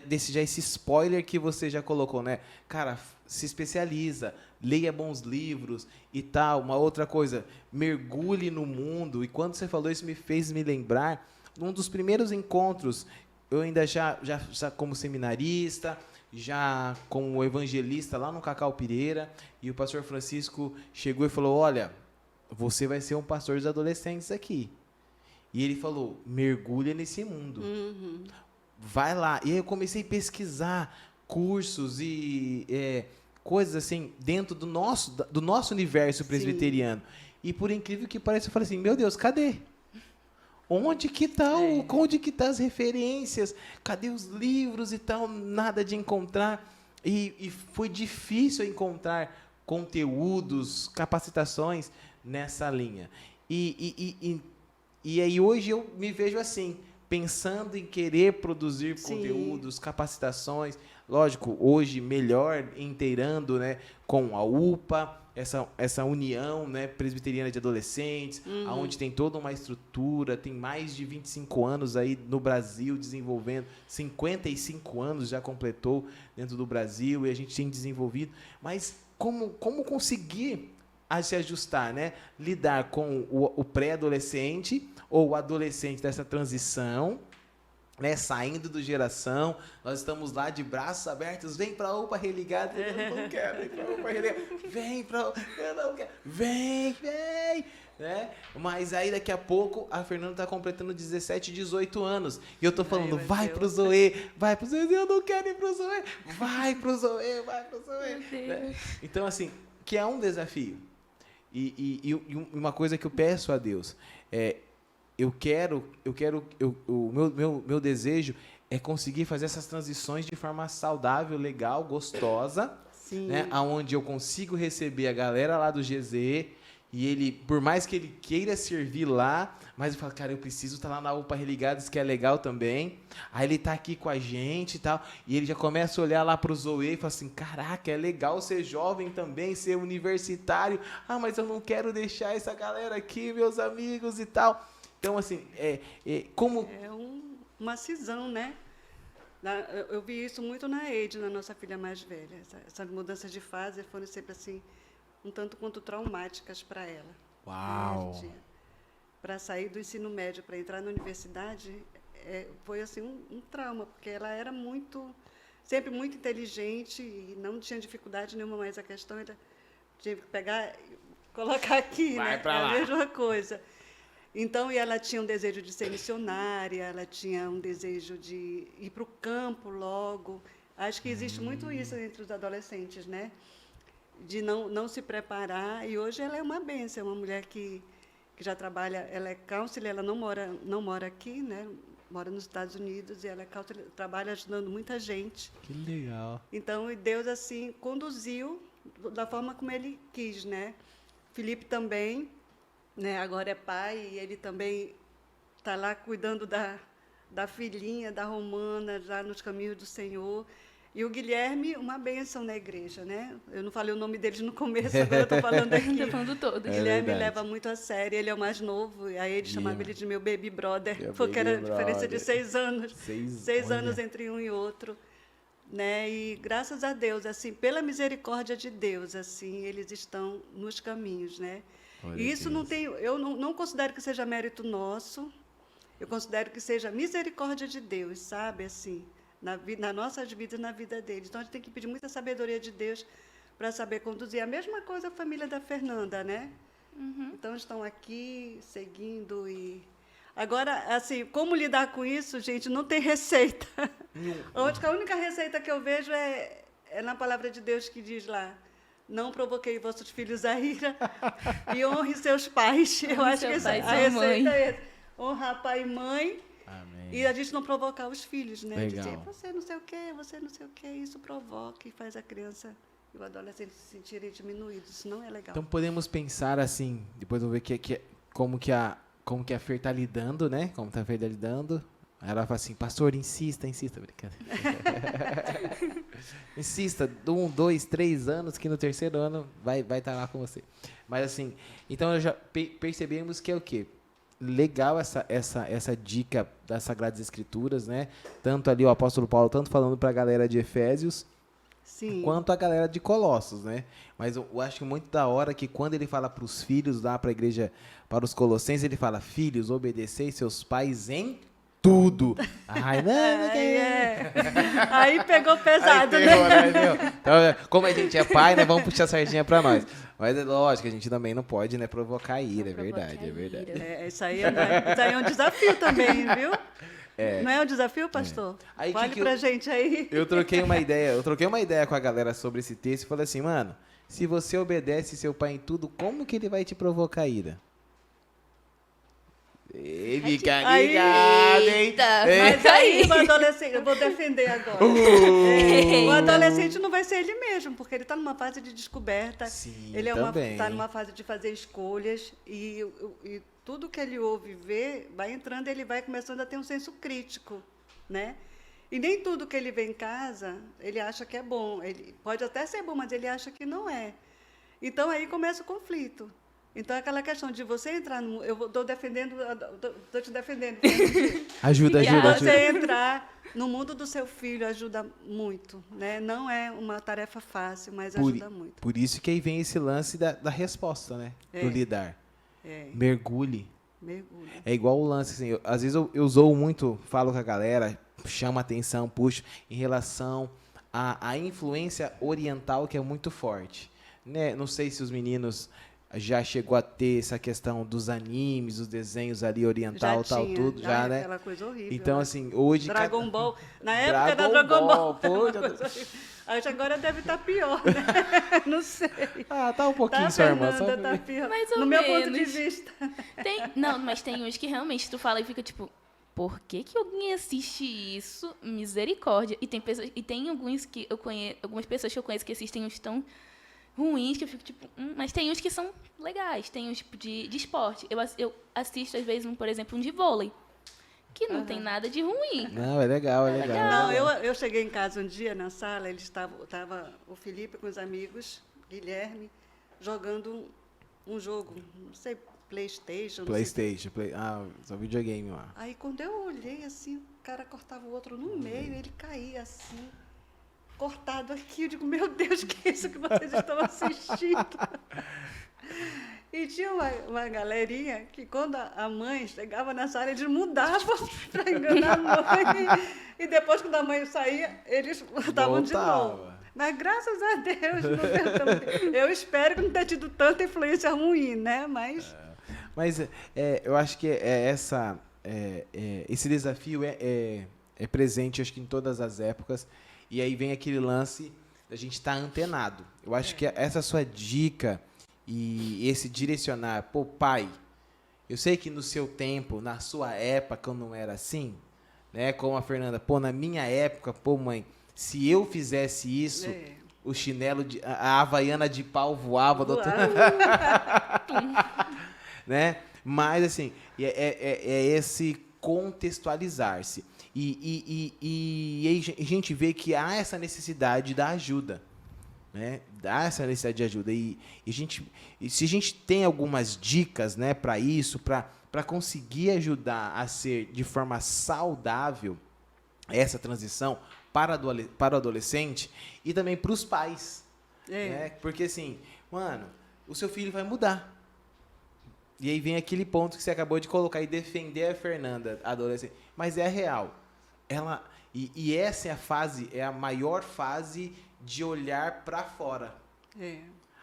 desse esse spoiler que você já colocou, né? Cara, se especializa, leia bons livros e tal. Uma outra coisa, mergulhe no mundo. E quando você falou isso, me fez me lembrar, num dos primeiros encontros, eu ainda já como seminarista, já como evangelista lá no Cacau Pireira, e o pastor Francisco chegou e falou, olha, você vai ser um pastor dos adolescentes aqui. E ele falou, mergulha nesse mundo. Vai lá. E aí eu comecei a pesquisar cursos e coisas assim, dentro do nosso universo presbiteriano. Sim. E por incrível que pareça, eu falei assim, meu Deus, cadê? Onde que tá as referências? Cadê os livros e tal? Nada de encontrar. E foi difícil encontrar conteúdos, capacitações nessa linha. E aí hoje eu me vejo assim, pensando em querer produzir conteúdos, capacitações. Lógico, hoje melhor inteirando, né, com a UPA, essa união, né, presbiteriana de adolescentes, onde tem toda uma estrutura, tem mais de 25 anos aí no Brasil desenvolvendo, 55 anos já completou dentro do Brasil, e a gente tem desenvolvido. Mas como conseguir a se ajustar, né? Lidar com o pré-adolescente ou o adolescente dessa transição, né, saindo do geração, nós estamos lá de braços abertos, vem pra UPA Religada, eu não quero ir pra UPA Religada, eu não quero, vem, né? Mas aí daqui a pouco a Fernanda tá completando 17, 18 anos, e eu tô falando, vai pro Zoe, eu não quero ir pro Zoe, vai pro Zoe, né? Então assim, que é um desafio, e uma coisa que eu peço a Deus, o meu desejo é conseguir fazer essas transições de forma saudável, legal, gostosa, né? Onde eu consigo receber a galera lá do GZ e ele, por mais que ele queira servir lá, mas eu falo, cara, eu preciso estar lá na UPA Religados, que é legal também. Aí ele tá aqui com a gente e tal, e ele já começa a olhar lá pro Zoe e fala assim, caraca, é legal ser jovem também, ser universitário. Ah, mas eu não quero deixar essa galera aqui, meus amigos e tal. Então, assim, como... É uma cisão, né? Eu vi isso muito na Edna, nossa filha mais velha. Essas mudanças de fase foram sempre, assim, um tanto quanto traumáticas para ela. Uau! Para sair do ensino médio, para entrar na universidade, foi, assim, um trauma, porque ela era sempre muito inteligente e não tinha dificuldade nenhuma, mas a questão era de pegar e colocar aqui, vai, né? Pra lá. A mesma coisa. Então, e ela tinha um desejo de ser missionária, ela tinha um desejo de ir para o campo logo. Acho que existe muito isso entre os adolescentes, né? De não se preparar. E hoje ela é uma bênção, é uma mulher que já trabalha, ela é counselor, ela não mora aqui, né? Mora nos Estados Unidos, e ela é counselor, trabalha ajudando muita gente. Que legal. Então, Deus, assim, conduziu da forma como Ele quis, né? Felipe também, né, agora é pai, e ele também está lá cuidando da filhinha, da Romana, já nos caminhos do Senhor. E o Guilherme, uma bênção na igreja, né? Eu não falei o nome deles no começo, agora eu estou falando aqui. Estou falando todo. Guilherme leva muito a sério, ele é o mais novo, e aí ele chamava ele de meu baby brother, porque era a diferença de 6 anos. 6 anos entre um e outro. Né? E graças a Deus, assim, pela misericórdia de Deus, assim, eles estão nos caminhos, né? E isso eu não considero que seja mérito nosso, eu considero que seja misericórdia de Deus, sabe, assim, nas nossas vidas e na vida deles. Então, a gente tem que pedir muita sabedoria de Deus para saber conduzir. A mesma coisa a família da Fernanda, né? Então, estão aqui, seguindo e... Agora, assim, como lidar com isso, gente, não tem receita. A única receita que eu vejo é na palavra de Deus que diz lá, não provoquei vossos filhos a ira e honre seus pais. Eu acho que a receita é honrar pai e mãe. Amém. E a gente não provocar os filhos, né? Legal. Dizer, você não sei o quê, isso provoca e faz a criança e o adolescente se sentirem diminuídos. Isso não é legal. Então podemos pensar assim, depois vamos ver como que a Fer está lidando, né? Como está a Fer lidando. Ela fala assim, pastor, insista, brincadeira. Insista, 1, 2, 3 anos, que no 3º ano vai estar lá com você. Mas assim, então já percebemos que é o quê? Legal essa dica das Sagradas Escrituras, né? Tanto ali o apóstolo Paulo, tanto falando para a galera de Efésios, Sim. quanto a galera de Colossos, né? Mas eu acho muito da hora que quando ele fala para os filhos lá, para a igreja, para os colossenses, ele fala, filhos, obedecei seus pais em tudo. Ai, não, Aí pegou pesado, né? Então, como a gente é pai, né, vamos puxar a sardinha para nós. Mas é lógico, a gente também não pode, né, provocar ira, é verdade. Isso aí é um desafio também, viu? Não é um desafio, pastor? Aí, fale pra gente aí. Eu troquei uma ideia com a galera sobre esse texto e falei assim, mano, se você obedece seu pai em tudo, como que ele vai te provocar ira? Fica ligado, hein? Mas aí o adolescente, eu vou defender agora. O adolescente não vai ser ele mesmo, porque ele está numa fase de descoberta. Sim, ele está numa fase de fazer escolhas e tudo que ele ouve e vê vai entrando, ele vai começando a ter um senso crítico, né? E nem tudo que ele vê em casa, ele acha que é bom. Ele pode até ser bom, mas ele acha que não é. Então, aí começa o conflito. Então, aquela questão de você entrar no... Eu estou te defendendo. Ajuda. Você entrar no mundo do seu filho ajuda muito, né? Não é uma tarefa fácil, mas Por, ajuda muito. por isso que aí vem esse lance da resposta, né? Do lidar. Mergulhe. Mergulho. É igual o lance, assim, às vezes eu zoo muito, falo com a galera, chamo a atenção, puxo, em relação à influência oriental, que é muito forte. Né? Não sei se os meninos já chegou a ter essa questão dos animes, dos desenhos ali oriental, Já tal, tinha. tudo, já, né? Aquela coisa horrível. Então, né? assim, hoje... Dragon Ball. Na época da Dragon Ball. Pô, era uma coisa horrível. Acho que agora deve estar pior, né? Não sei. tá um pouquinho Tá, só, irmã. Só Fernanda, tá pior. Mais ou No meu ponto de menos. vista. Não, mas tem uns que realmente tu fala e fica tipo, por que alguém assiste isso? Misericórdia. E tem alguns que eu conheço, algumas pessoas que eu conheço que assistem uns tão ruins que eu fico tipo, mas tem uns que são legais, tem uns tipo de esporte. Eu assisto às vezes, por exemplo, um de vôlei, que não tem nada de ruim. Não, é legal, é legal. Não, eu cheguei em casa um dia na sala, tava o Felipe com os amigos, Guilherme, jogando um jogo, não sei, PlayStation. Não sei. PlayStation, só videogame lá. Aí quando eu olhei assim, o cara cortava o outro no meio, ele caía assim, cortado aqui. Eu digo, meu Deus, que é isso que vocês estão assistindo? E tinha uma galerinha que, quando a mãe chegava na sala, eles mudavam para enganar a mãe. E depois, quando a mãe saía, eles voltavam de novo. Mas, graças a Deus, não deu tão... Eu espero que não tenha tido tanta influência ruim, né? Mas eu acho que esse desafio é presente, acho que em todas as épocas. E aí vem aquele lance da gente estar antenado. Eu acho que essa sua dica... E esse direcionar, pô, pai, eu sei que no seu tempo, na sua época, não era assim, né? Como a Fernanda, pô, na minha época, pô, mãe, se eu fizesse isso, o chinelo, a havaiana de pau voava, doutor. Né? Mas, assim, é esse contextualizar-se. E aí a gente vê que há essa necessidade da ajuda. Né? Dá essa necessidade de ajuda. E se a gente tem algumas dicas, né, para isso, para conseguir ajudar a ser de forma saudável essa transição para o adolescente e também para os pais. Né? Porque assim, mano, o seu filho vai mudar. E aí vem aquele ponto que você acabou de colocar e defender a Fernanda, a adolescente. Mas é real. E essa é a maior fase de olhar para fora.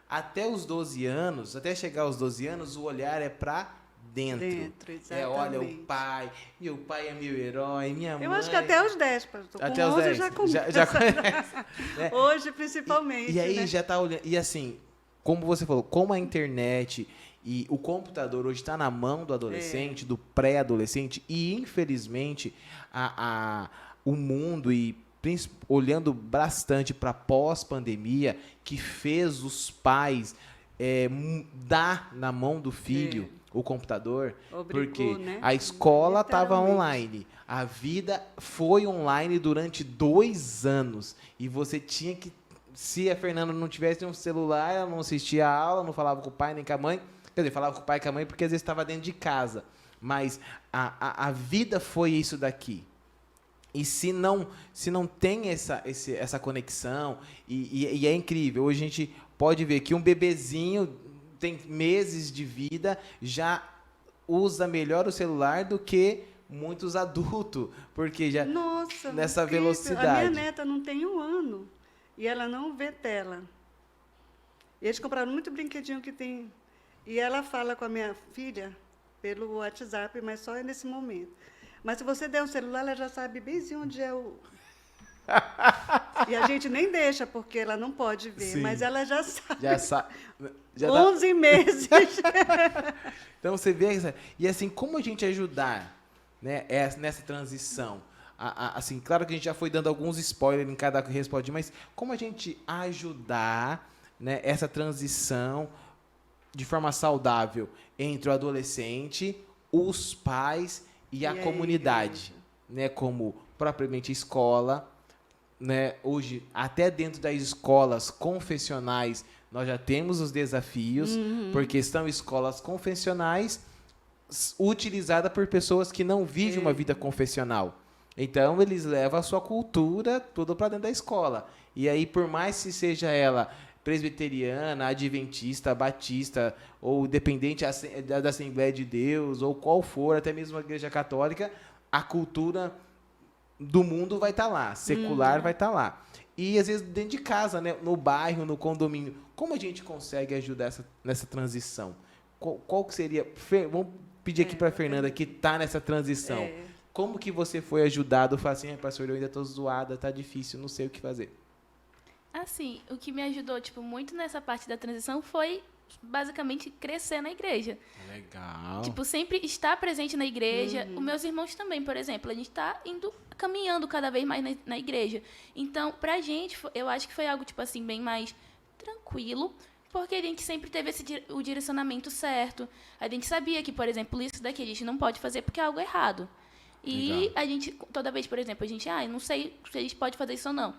Até os 12 anos, até chegar aos 12 anos, o olhar é para dentro. Exatamente. Olha o pai, meu pai é meu herói, minha mãe... Eu acho que até os 10, pastor. Até com os 11 10. já começa. Já conhece. Né? Hoje, principalmente. E aí né? já tá olhando... E assim, como você falou, como a internet e o computador hoje está na mão do adolescente, do pré-adolescente, e infelizmente o mundo e olhando bastante para pós-pandemia, que fez os pais dar na mão do filho o computador, Obrigou, porque né? a escola estava Literalmente. online, a vida foi online durante 2 anos, e você tinha que, se a Fernanda não tivesse um celular, ela não assistia a aula, não falava com o pai nem com a mãe, quer dizer, falava com o pai e com a mãe porque às vezes estava dentro de casa, mas a vida foi isso daqui. E se não tem essa conexão, e é incrível, hoje a gente pode ver que um bebezinho tem meses de vida, já usa melhor o celular do que muitos adultos, porque já Nossa, nessa incrível. velocidade. A minha neta não tem 1 ano e ela não vê tela. Eles compraram muito brinquedinho que tem. E ela fala com a minha filha pelo WhatsApp, mas só nesse momento. Mas se você der o celular, ela já sabe benzinho onde é o... E a gente nem deixa, porque ela não pode ver, Sim. mas ela já sabe. Já sabe. 11 meses. Então você vê, e assim, como a gente ajudar, né, nessa transição? Assim, claro que a gente já foi dando alguns spoilers em cada resposta, mas como a gente ajudar, né, essa transição de forma saudável entre o adolescente, os pais e a comunidade, né, como propriamente escola, né, hoje até dentro das escolas confessionais nós já temos os desafios, porque são escolas confessionais utilizadas por pessoas que não vivem uma vida confessional, Então, eles levam a sua cultura toda para dentro da escola. E aí, por mais que seja ela presbiteriana, adventista, batista, ou dependente da Assembleia de Deus, ou qual for, até mesmo a Igreja Católica, a cultura do mundo vai estar lá, secular vai estar lá. E, às vezes, dentro de casa, né, no bairro, no condomínio, como a gente consegue ajudar nessa transição? Qual que seria... Vamos pedir aqui para a Fernanda, que está nessa transição. Como que você foi ajudado? Falar assim, pastor, eu ainda estou zoada, tá difícil, não sei o que fazer. Assim, o que me ajudou, tipo, muito nessa parte da transição foi, basicamente, crescer na igreja. Legal. Tipo, sempre estar presente na igreja. Os meus irmãos também, por exemplo, a gente tá caminhando cada vez mais na igreja. Então, pra gente, eu acho que foi algo, tipo assim, bem mais tranquilo, porque a gente sempre teve o direcionamento certo. A gente sabia que, por exemplo, isso daqui a gente não pode fazer porque é algo errado. E Legal. a gente, toda vez, por exemplo, a gente, eu não sei se a gente pode fazer isso ou não.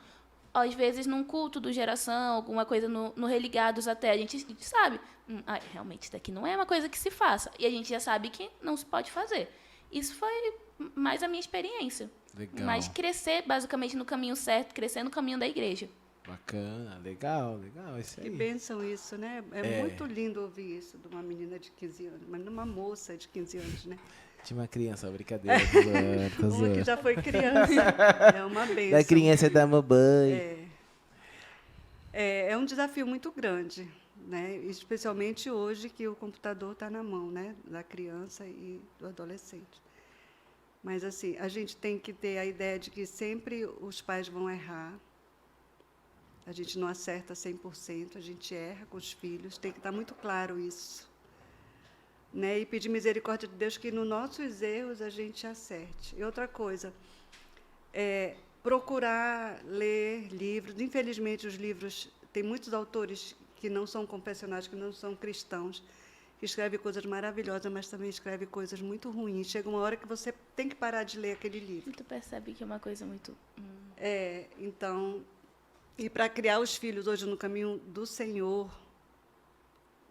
Às vezes, num culto do Geração, alguma coisa no Religados até, a gente sabe, realmente, isso daqui não é uma coisa que se faça. E a gente já sabe que não se pode fazer. Isso foi mais a minha experiência. Legal. Mas crescer, basicamente, no caminho certo, crescer no caminho da igreja. Bacana, legal, isso aí. Que bênção isso, né? É muito lindo ouvir isso de uma menina de 15 anos, mas de uma moça de 15 anos, né? Tinha uma criança, brincadeira. Tô Uma zoando. que já foi criança. É uma bênção. Da criança da mamãe. É um desafio muito grande, né? Especialmente hoje que o computador está na mão, né? Da criança e do adolescente. Mas, assim, a gente tem que ter a ideia de que sempre os pais vão errar. A gente não acerta 100%, a gente erra com os filhos. Tem que estar muito claro isso. Né? E pedir misericórdia de Deus que nos nossos erros a gente acerte. E outra coisa, procurar ler livros. Infelizmente, os livros, tem muitos autores que não são confessionais, que não são cristãos, que escrevem coisas maravilhosas, mas também escrevem coisas muito ruins. Chega uma hora que você tem que parar de ler aquele livro. E tu percebe que é uma coisa muito... Então, e para criar os filhos hoje no caminho do Senhor,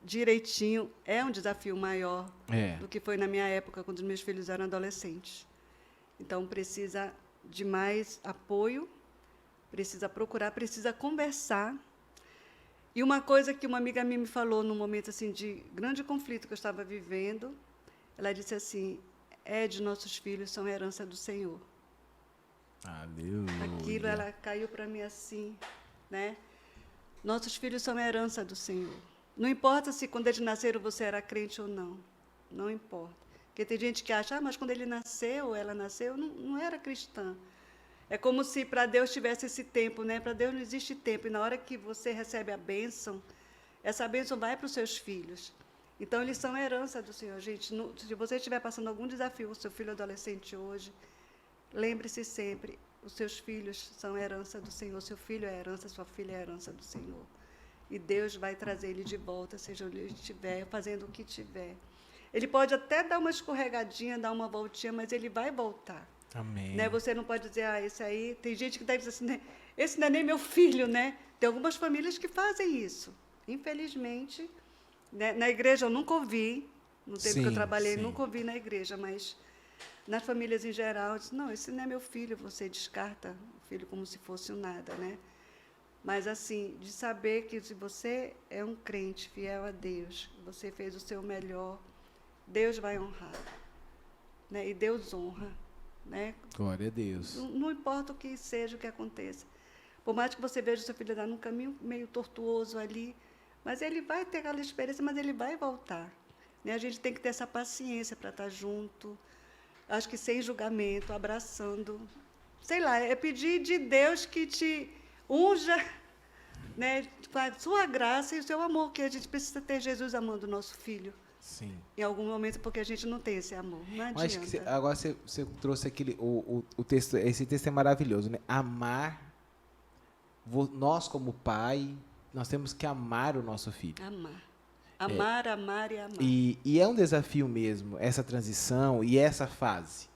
direitinho, é um desafio maior do que foi na minha época, quando os meus filhos eram adolescentes. Então, precisa de mais apoio, precisa procurar, precisa conversar. E uma coisa que uma amiga minha me falou num momento assim, de grande conflito que eu estava vivendo, ela disse assim, nossos filhos são herança do Senhor. Aleluia. Aquilo, ela caiu para mim assim, né? Nossos filhos são herança do Senhor. Não importa se quando eles nasceram você era crente ou não. Não importa. Porque tem gente que acha, mas quando ele nasceu, ou ela nasceu, não era cristã. É como se para Deus tivesse esse tempo, né? Para Deus não existe tempo. E na hora que você recebe a bênção, essa bênção vai para os seus filhos. Então, eles são herança do Senhor. Gente, se você estiver passando algum desafio, o seu filho adolescente hoje, lembre-se sempre, os seus filhos são herança do Senhor. Seu filho é herança, sua filha é herança do Senhor. E Deus vai trazer ele de volta, seja onde ele estiver, fazendo o que tiver. Ele pode até dar uma escorregadinha, dar uma voltinha, mas ele vai voltar. Amém. Né? Você não pode dizer, esse aí... Tem gente que deve dizer assim, né? Esse não é nem meu filho, né? Tem algumas famílias que fazem isso. Infelizmente, né? Na igreja eu nunca ouvi, no tempo que eu trabalhei, nunca ouvi na igreja, mas nas famílias em geral, eu disse, não, esse não é meu filho, você descarta o filho como se fosse um nada, né? Mas, assim, de saber que se você é um crente fiel a Deus, você fez o seu melhor, Deus vai honrar. Né? E Deus honra. Né? Glória a Deus. Não importa o que seja, o que aconteça. Por mais que você veja o seu filho andar num caminho meio tortuoso ali, mas ele vai ter aquela experiência, mas ele vai voltar. Né? A gente tem que ter essa paciência para estar junto, acho que sem julgamento, abraçando. Sei lá, é pedir de Deus que te unja, né, com a sua graça e o seu amor, que a gente precisa ter Jesus amando o nosso filho. Sim. Em algum momento, porque a gente não tem esse amor. Não adianta. Acho que agora você trouxe aquele... O texto, esse texto é maravilhoso, né? Amar... Nós, como pai, nós temos que amar o nosso filho. Amar. Amar, amar e amar. E é um desafio mesmo, essa transição e essa fase.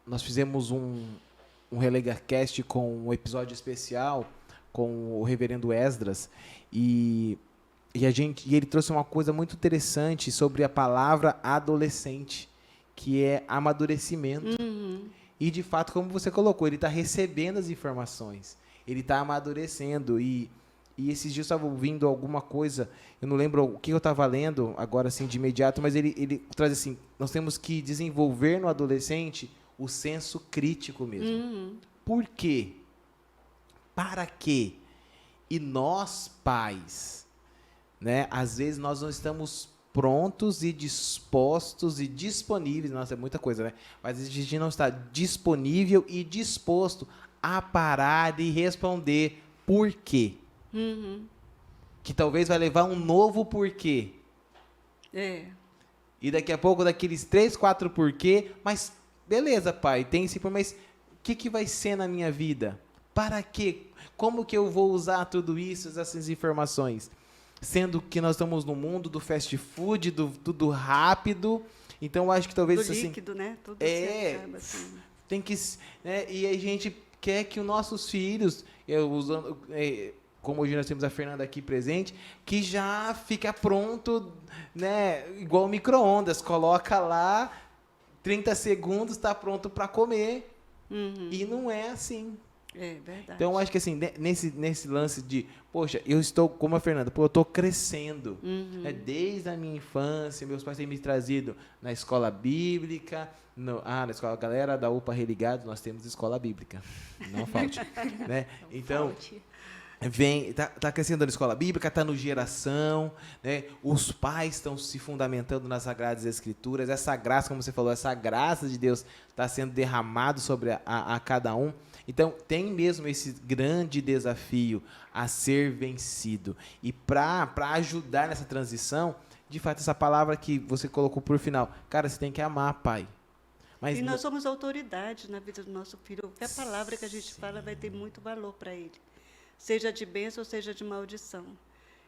Nós fizemos um RelegaCast com um episódio especial com o reverendo Esdras e ele trouxe uma coisa muito interessante sobre a palavra adolescente, que é amadurecimento. E, de fato, como você colocou, ele está recebendo as informações. Ele está amadurecendo. E esses dias eu estava ouvindo alguma coisa, eu não lembro o que eu estava lendo agora, assim, de imediato, mas ele traz assim, nós temos que desenvolver no adolescente o senso crítico mesmo. Por quê? Para quê? E nós, pais, né, às vezes nós não estamos prontos e dispostos e disponíveis, nossa, é muita coisa, né? Mas a gente não está disponível e disposto a parar e responder por quê. Que talvez vai levar um novo porquê. E daqui a pouco, daqueles 3, 4 porquê, mas beleza, pai, tem esse porquê, mas o que vai ser na minha vida? Para quê? Como que eu vou usar tudo isso, essas informações? Sendo que nós estamos no mundo do fast food, do tudo rápido, então eu acho que talvez... Do assim, líquido, né? Tudo se acaba, assim. Tem que... Né, e a gente quer que os nossos filhos, como hoje nós temos a Fernanda aqui presente, que já fica pronto, né, igual o micro-ondas, coloca lá, 30 segundos, está pronto para comer. E não é assim. É verdade. Então, eu acho que assim, nesse lance de, poxa, eu estou, como a Fernanda, eu estou crescendo. Né? Desde a minha infância, meus pais têm me trazido na escola bíblica, na escola, galera da UPA Religados, nós temos escola bíblica, não falte. Né? Então, tá crescendo na escola bíblica, está no Geração, né? Os pais estão se fundamentando nas Sagradas Escrituras, essa graça, como você falou, essa graça de Deus está sendo derramado sobre a cada um. Então, tem mesmo esse grande desafio a ser vencido. E para ajudar nessa transição, de fato, essa palavra que você colocou por final, cara, você tem que amar, pai. Mas e nós somos autoridade na vida do nosso filho. Qualquer palavra que a gente fala vai ter muito valor para ele. Seja de bênção ou seja de maldição.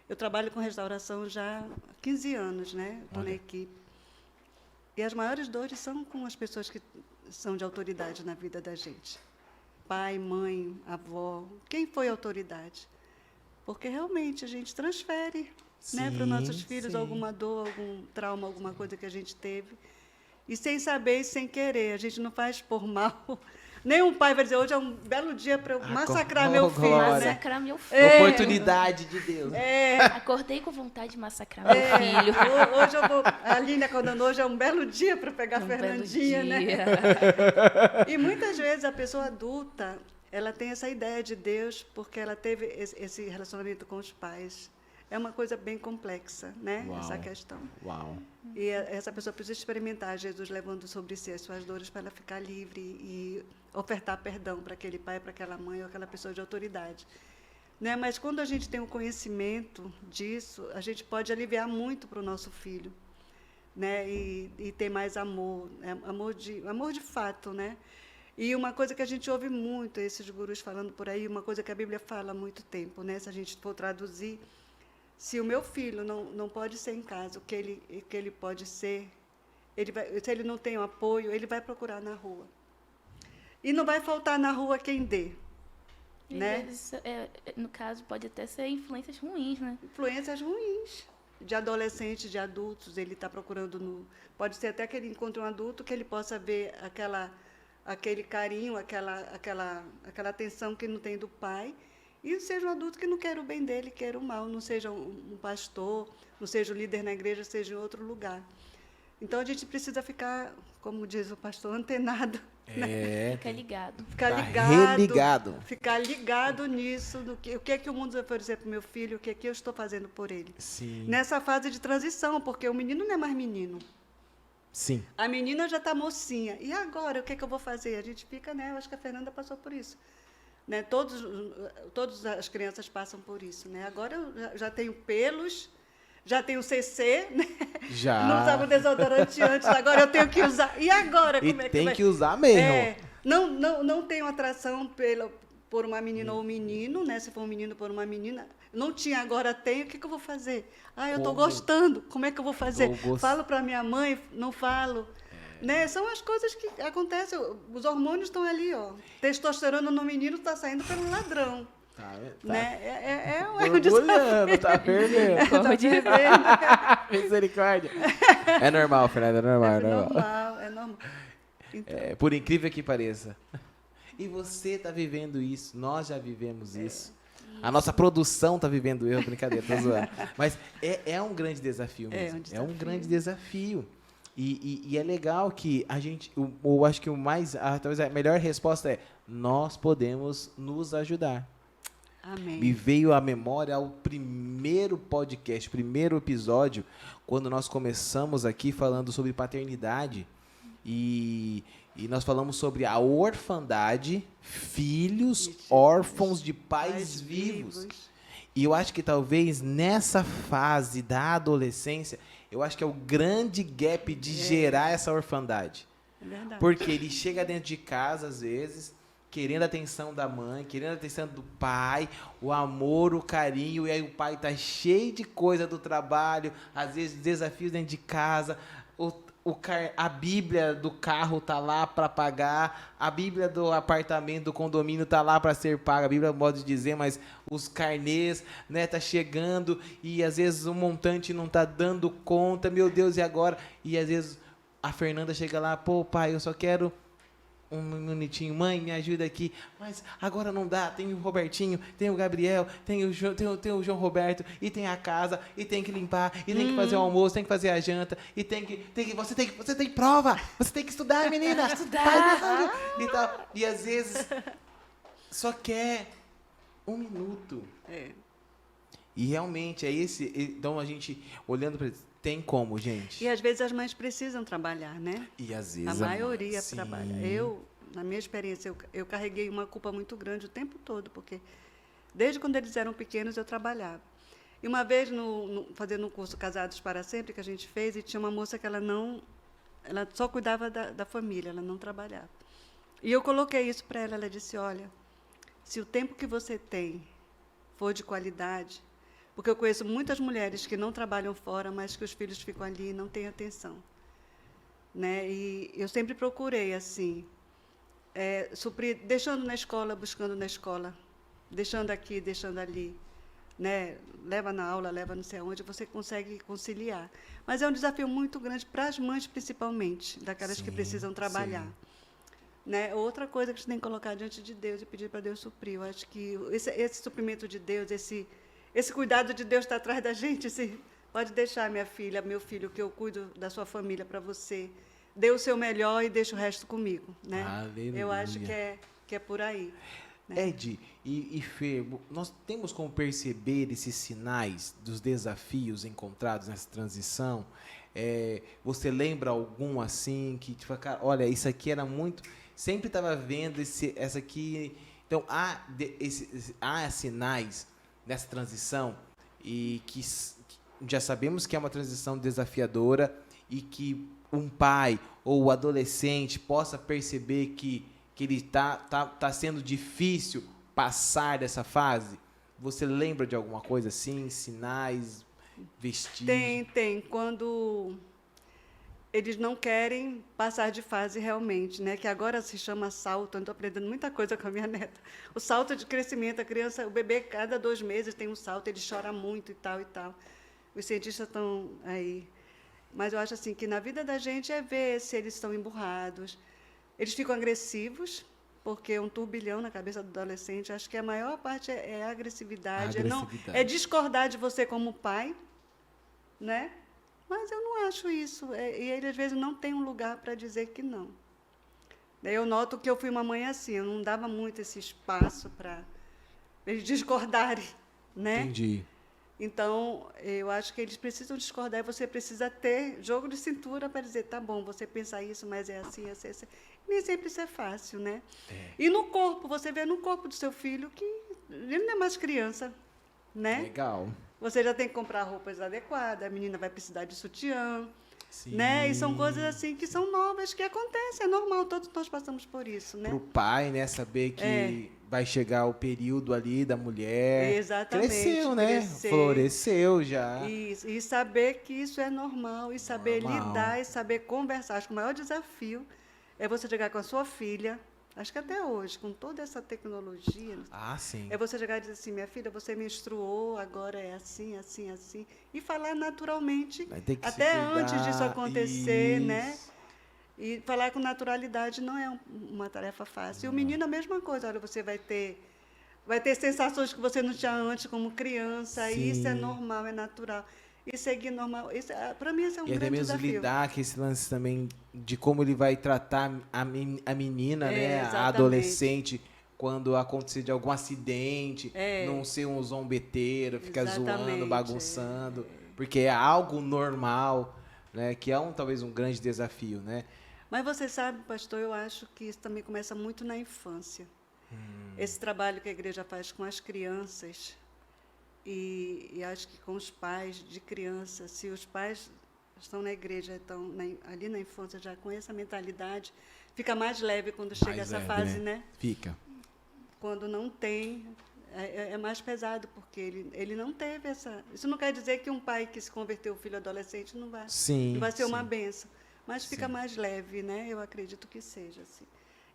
Eu trabalho com restauração já há 15 anos, né? Estou na equipe. E as maiores dores são com as pessoas que são de autoridade na vida da gente. Pai, mãe, avó, quem foi autoridade? Porque realmente a gente transfere, né, para os nossos filhos alguma dor, algum trauma, alguma coisa que a gente teve. E sem saber e sem querer, a gente não faz por mal. Nenhum pai vai dizer, hoje é um belo dia para eu massacrar meu filho. Glória. Né? Massacrar meu filho. Oportunidade de Deus. Acordei com vontade de massacrar meu filho. Hoje eu vou. A Aline acordando hoje é um belo dia para pegar a Fernandinha, né? E muitas vezes a pessoa adulta, ela tem essa ideia de Deus porque ela teve esse relacionamento com os pais. É uma coisa bem complexa, né? Uau. Essa questão. Uau. E essa pessoa precisa experimentar Jesus levando sobre si as suas dores para ela ficar livre e ofertar perdão para aquele pai, para aquela mãe ou aquela pessoa de autoridade. Né? Mas quando a gente tem o conhecimento disso, a gente pode aliviar muito para o nosso filho, né? E ter mais amor, né? Amor de fato, né? E uma coisa que a gente ouve muito, esses gurus falando por aí, uma coisa que a Bíblia fala há muito tempo, né? Se a gente for traduzir, se o meu filho não pode ser em casa, o que ele pode ser, se ele não tem um apoio, ele vai procurar na rua. E não vai faltar na rua quem dê. Né? Vezes, no caso, pode até ser influências ruins, né? Influências ruins. De adolescentes, de adultos, ele está procurando pode ser até que ele encontre um adulto que ele possa ver aquele carinho, aquela atenção que não tem do pai, e seja um adulto que não quer o bem dele, quer o mal, não seja um pastor, não seja um líder na igreja, seja em outro lugar. Então, a gente precisa ficar, como diz o pastor, antenado. Né? Fica ligado. Ficar religado. Ficar ligado nisso, o que é que o mundo vai oferecer para o meu filho, o que é que eu estou fazendo por ele. Sim. Nessa fase de transição, porque o menino não é mais menino. Sim. A menina já está mocinha. E agora, o que é que eu vou fazer? A gente fica, né? Eu acho que a Fernanda passou por isso. Né? Todas as crianças passam por isso. Né? Agora eu já tenho pelos, já tenho CC, né? Já. Não usava desodorante antes, agora eu tenho que usar. E agora, como é que vai? Tem que usar mesmo. Não tenho atração por uma menina ou um menino, né? Se for um menino por uma menina. Não tinha, agora tenho. O que eu vou fazer? Eu estou gostando. Como é que eu vou fazer? Falo para minha mãe, não falo. Né? São as coisas que acontecem. Os hormônios estão ali, ó. Testosterona no menino está saindo pelo ladrão. Tá. Né? É um desafio. Tá perdendo. Tá Misericórdia. É normal, Fernanda, é normal. É normal. forma. Então, Por incrível que pareça. E você está vivendo isso, nós já vivemos isso. A nossa produção está vivendo isso, brincadeira, tô zoando. Mas é um grande desafio mesmo. É um grande desafio. E é legal que a gente, eu acho que talvez a melhor resposta é: nós podemos nos ajudar. amém. Me veio à memória o primeiro podcast, primeiro episódio, quando nós começamos aqui falando sobre paternidade. E nós falamos sobre a orfandade, filhos órfãos de pais vivos. E eu acho que talvez nessa fase da adolescência, eu acho que é o grande gap de gerar essa orfandade. É verdade. Porque ele chega dentro de casa, às vezes, querendo a atenção da mãe, querendo a atenção do pai, o amor, o carinho, e aí o pai tá cheio de coisa do trabalho, às vezes desafios dentro de casa, a Bíblia do carro tá lá para pagar, a Bíblia do apartamento, do condomínio tá lá para ser paga, a Bíblia modo de dizer, mas os carnês, né, tá chegando e às vezes o montante não tá dando conta, meu Deus, e agora? E às vezes a Fernanda chega lá, pô, pai, eu só quero um minutinho, mãe, me ajuda aqui, mas agora não dá, tem o Robertinho, tem o Gabriel, tem o João Roberto, e tem a casa, e tem que limpar, e tem que fazer o almoço, tem que fazer a janta, e você tem prova, você tem que estudar, menina, estudar, e tal, e às vezes só quer um minuto. E realmente é esse, então a gente, olhando para isso, tem como, gente? E às vezes as mães precisam trabalhar, né? E às vezes A maioria sim. trabalha. Na minha experiência, eu carreguei uma culpa muito grande o tempo todo, porque desde quando eles eram pequenos eu trabalhava. E uma vez, fazendo um curso Casados para Sempre, que a gente fez, e tinha uma moça que ela só cuidava da família, ela não trabalhava. E eu coloquei isso para ela, ela disse, olha, se o tempo que você tem for de qualidade, porque eu conheço muitas mulheres que não trabalham fora, mas que os filhos ficam ali e não têm atenção. Né? E eu sempre procurei, assim, suprir, deixando na escola, buscando na escola, deixando aqui, deixando ali. Né? Leva na aula, leva não sei aonde, você consegue conciliar. Mas é um desafio muito grande para as mães, principalmente, daquelas que precisam trabalhar. Né? Outra coisa que a gente tem que colocar diante de Deus e pedir para Deus suprir. Eu acho que esse suprimento de Deus, esse cuidado de Deus está atrás da gente. Pode deixar, minha filha, meu filho, que eu cuido da sua família para você. Dê o seu melhor e deixa o resto comigo. Né? Aleluia. Eu acho que é por aí. Né? Ed e Fê, nós temos como perceber esses sinais dos desafios encontrados nessa transição? Você lembra algum assim que, tipo, cara, olha, isso aqui era muito... Sempre estava vendo essa aqui... Então, há sinais nessa transição e que já sabemos que é uma transição desafiadora e que um pai ou o adolescente possa perceber que ele tá sendo difícil passar dessa fase. Você lembra de alguma coisa assim, sinais, vestígios? Tem. Quando eles não querem passar de fase realmente, né? Que agora se chama salto. Eu estou aprendendo muita coisa com a minha neta. O salto de crescimento, o bebê, cada 2 meses tem um salto, ele chora muito e tal e tal. Os cientistas estão aí. Mas eu acho assim que na vida da gente é ver se eles estão emburrados. Eles ficam agressivos, porque é um turbilhão na cabeça do adolescente. Acho que a maior parte é a agressividade. É discordar de você como pai, né? Mas eu não acho isso. E ele, às vezes, não tem um lugar para dizer que não. Daí eu noto que eu fui uma mãe assim, eu não dava muito esse espaço para eles discordarem, né? Entendi. Então, eu acho que eles precisam discordar e você precisa ter jogo de cintura para dizer, tá bom, você pensa isso, mas é assim, assim, assim. Nem sempre isso é fácil, né? E no corpo, você vê no corpo do seu filho que ele não é mais criança, né? Legal. Você já tem que comprar roupas adequadas, a menina vai precisar de sutiã, Sim. né? E são coisas assim que são novas, que acontecem, é normal, todos nós passamos por isso, né? Para o pai, né, saber que vai chegar o período ali da mulher. Exatamente. Cresceu, né? Floresceu já. E saber que isso é normal, e saber lidar, e saber conversar. Acho que o maior desafio é você chegar com a sua filha, acho que até hoje, com toda essa tecnologia, Sim. é você chegar e dizer assim, minha filha, você menstruou, agora é assim, assim, assim, e falar naturalmente, até antes disso acontecer, né? E falar com naturalidade não é uma tarefa fácil. E o menino, a mesma coisa. Olha, você vai ter sensações que você não tinha antes como criança. E isso é Sim. normal, é natural. E seguir normal. Para mim, esse é um E até grande mesmo desafio. lidar com esse lance também de como ele vai tratar a menina, né? A Exatamente. adolescente, quando acontecer de algum acidente, É. não ser um zombeteiro, ficar zoando, Exatamente, bagunçando, porque é algo normal, né? Que é talvez um grande desafio, né? Mas você sabe, pastor, eu acho que isso também começa muito na infância. Esse trabalho que a igreja faz com as crianças e acho que com os pais de criança, se os pais estão na igreja, estão ali na infância já com essa mentalidade, fica mais leve quando chega Mais essa leve, fase, né? Fica. Quando não tem, é mais pesado, porque ele não teve essa... Isso não quer dizer que um pai que se converteu filho adolescente não vai Sim. ser uma sim. benção, mas fica Sim. mais leve, né? Eu acredito que seja assim.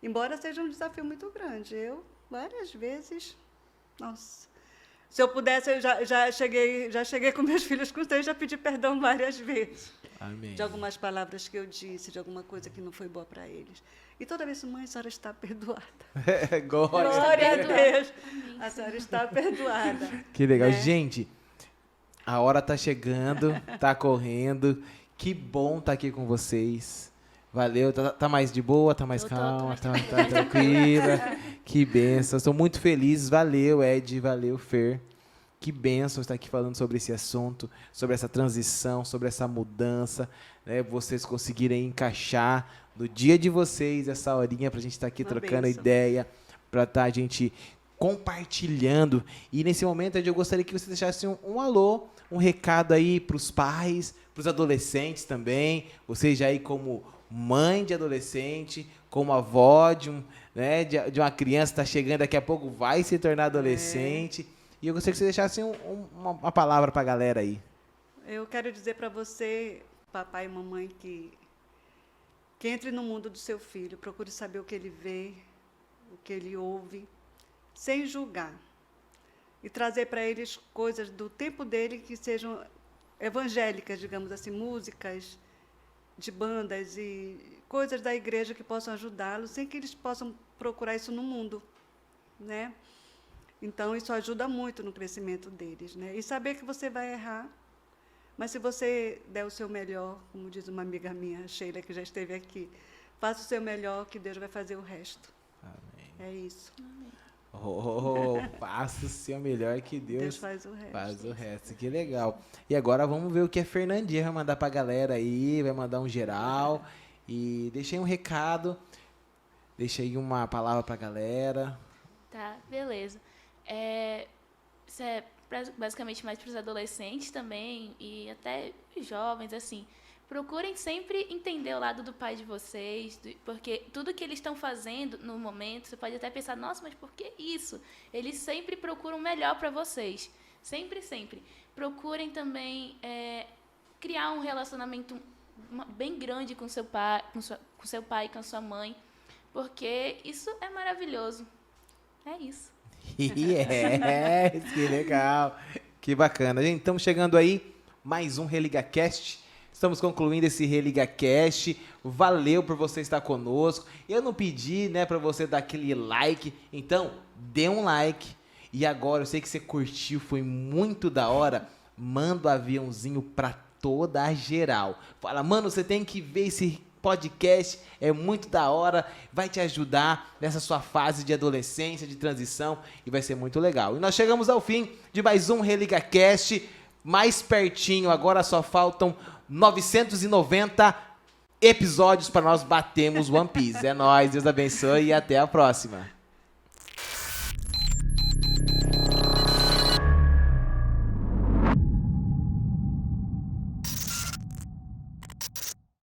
Embora seja um desafio muito grande. Eu, várias vezes, nossa, se eu pudesse, eu já cheguei com meus filhos com 3, já pedi perdão várias vezes. Amém. De algumas palavras que eu disse, de alguma coisa que não foi boa para eles. E toda vez, mãe, a senhora está perdoada. Glória. Glória a perdoada. Deus. Amém, A sim. senhora está perdoada. Que legal. Né? Gente, a hora tá chegando, tá correndo. Que bom estar aqui com vocês. Valeu. Tá mais de boa, tá mais Eu tô calma, mais tá tranquila. tranquila. Que bênção. Estou muito feliz. Valeu, Ed. Valeu, Fer. Que bênção estar aqui falando sobre esse assunto, sobre essa transição, sobre essa mudança, né? Vocês conseguirem encaixar no dia de vocês essa horinha para a gente estar aqui Uma trocando bênção. ideia, para estar a gente compartilhando. E nesse momento, Ed, eu gostaria que você deixasse um alô, um recado aí para os pais, para os adolescentes também. Vocês já aí como mãe de adolescente, como avó de uma criança que está chegando daqui a pouco, vai se tornar adolescente. E eu gostaria que você deixasse uma palavra para a galera aí. Eu quero dizer para você, papai e mamãe, que entre no mundo do seu filho, procure saber o que ele vê, o que ele ouve, sem julgar. E trazer para eles coisas do tempo dele que sejam evangélicas, digamos assim, músicas de bandas e coisas da igreja que possam ajudá-los, sem que eles possam procurar isso no mundo, né? Então, isso ajuda muito no crescimento deles, né? E saber que você vai errar, mas se você der o seu melhor, como diz uma amiga minha, Sheila, que já esteve aqui, faça o seu melhor, que Deus vai fazer o resto. Amém. É isso. Faça o seu melhor que Deus Deus faz o resto. faz o resto. Que legal. E agora vamos ver o que a Fernandinha vai mandar pra galera aí, vai mandar um geral. E deixei um recado, deixei uma palavra pra galera. Tá, beleza. Isso é basicamente mais para os adolescentes também e até os jovens, assim. Procurem sempre entender o lado do pai de vocês, porque tudo que eles estão fazendo no momento, você pode até pensar, nossa, mas por que isso? Eles sempre procuram o melhor para vocês. Sempre, sempre. Procurem também criar um relacionamento bem grande com seu pai, com seu pai, com a sua mãe, porque isso é maravilhoso. É isso. Yes, que legal, que bacana. Gente, estamos chegando aí, mais um ReligaCast. Estamos concluindo esse ReligaCast. Valeu por você estar conosco. Eu não pedi, né, para você dar aquele like, então dê um like. E agora, eu sei que você curtiu, foi muito da hora. Manda o aviãozinho para toda a geral. Fala, mano, você tem que ver esse podcast, é muito da hora, vai te ajudar nessa sua fase de adolescência, de transição, e vai ser muito legal. E nós chegamos ao fim de mais um ReligaCast, mais pertinho, agora só faltam 990 episódios para nós batermos One Piece. É nóis, Deus abençoe e até a próxima.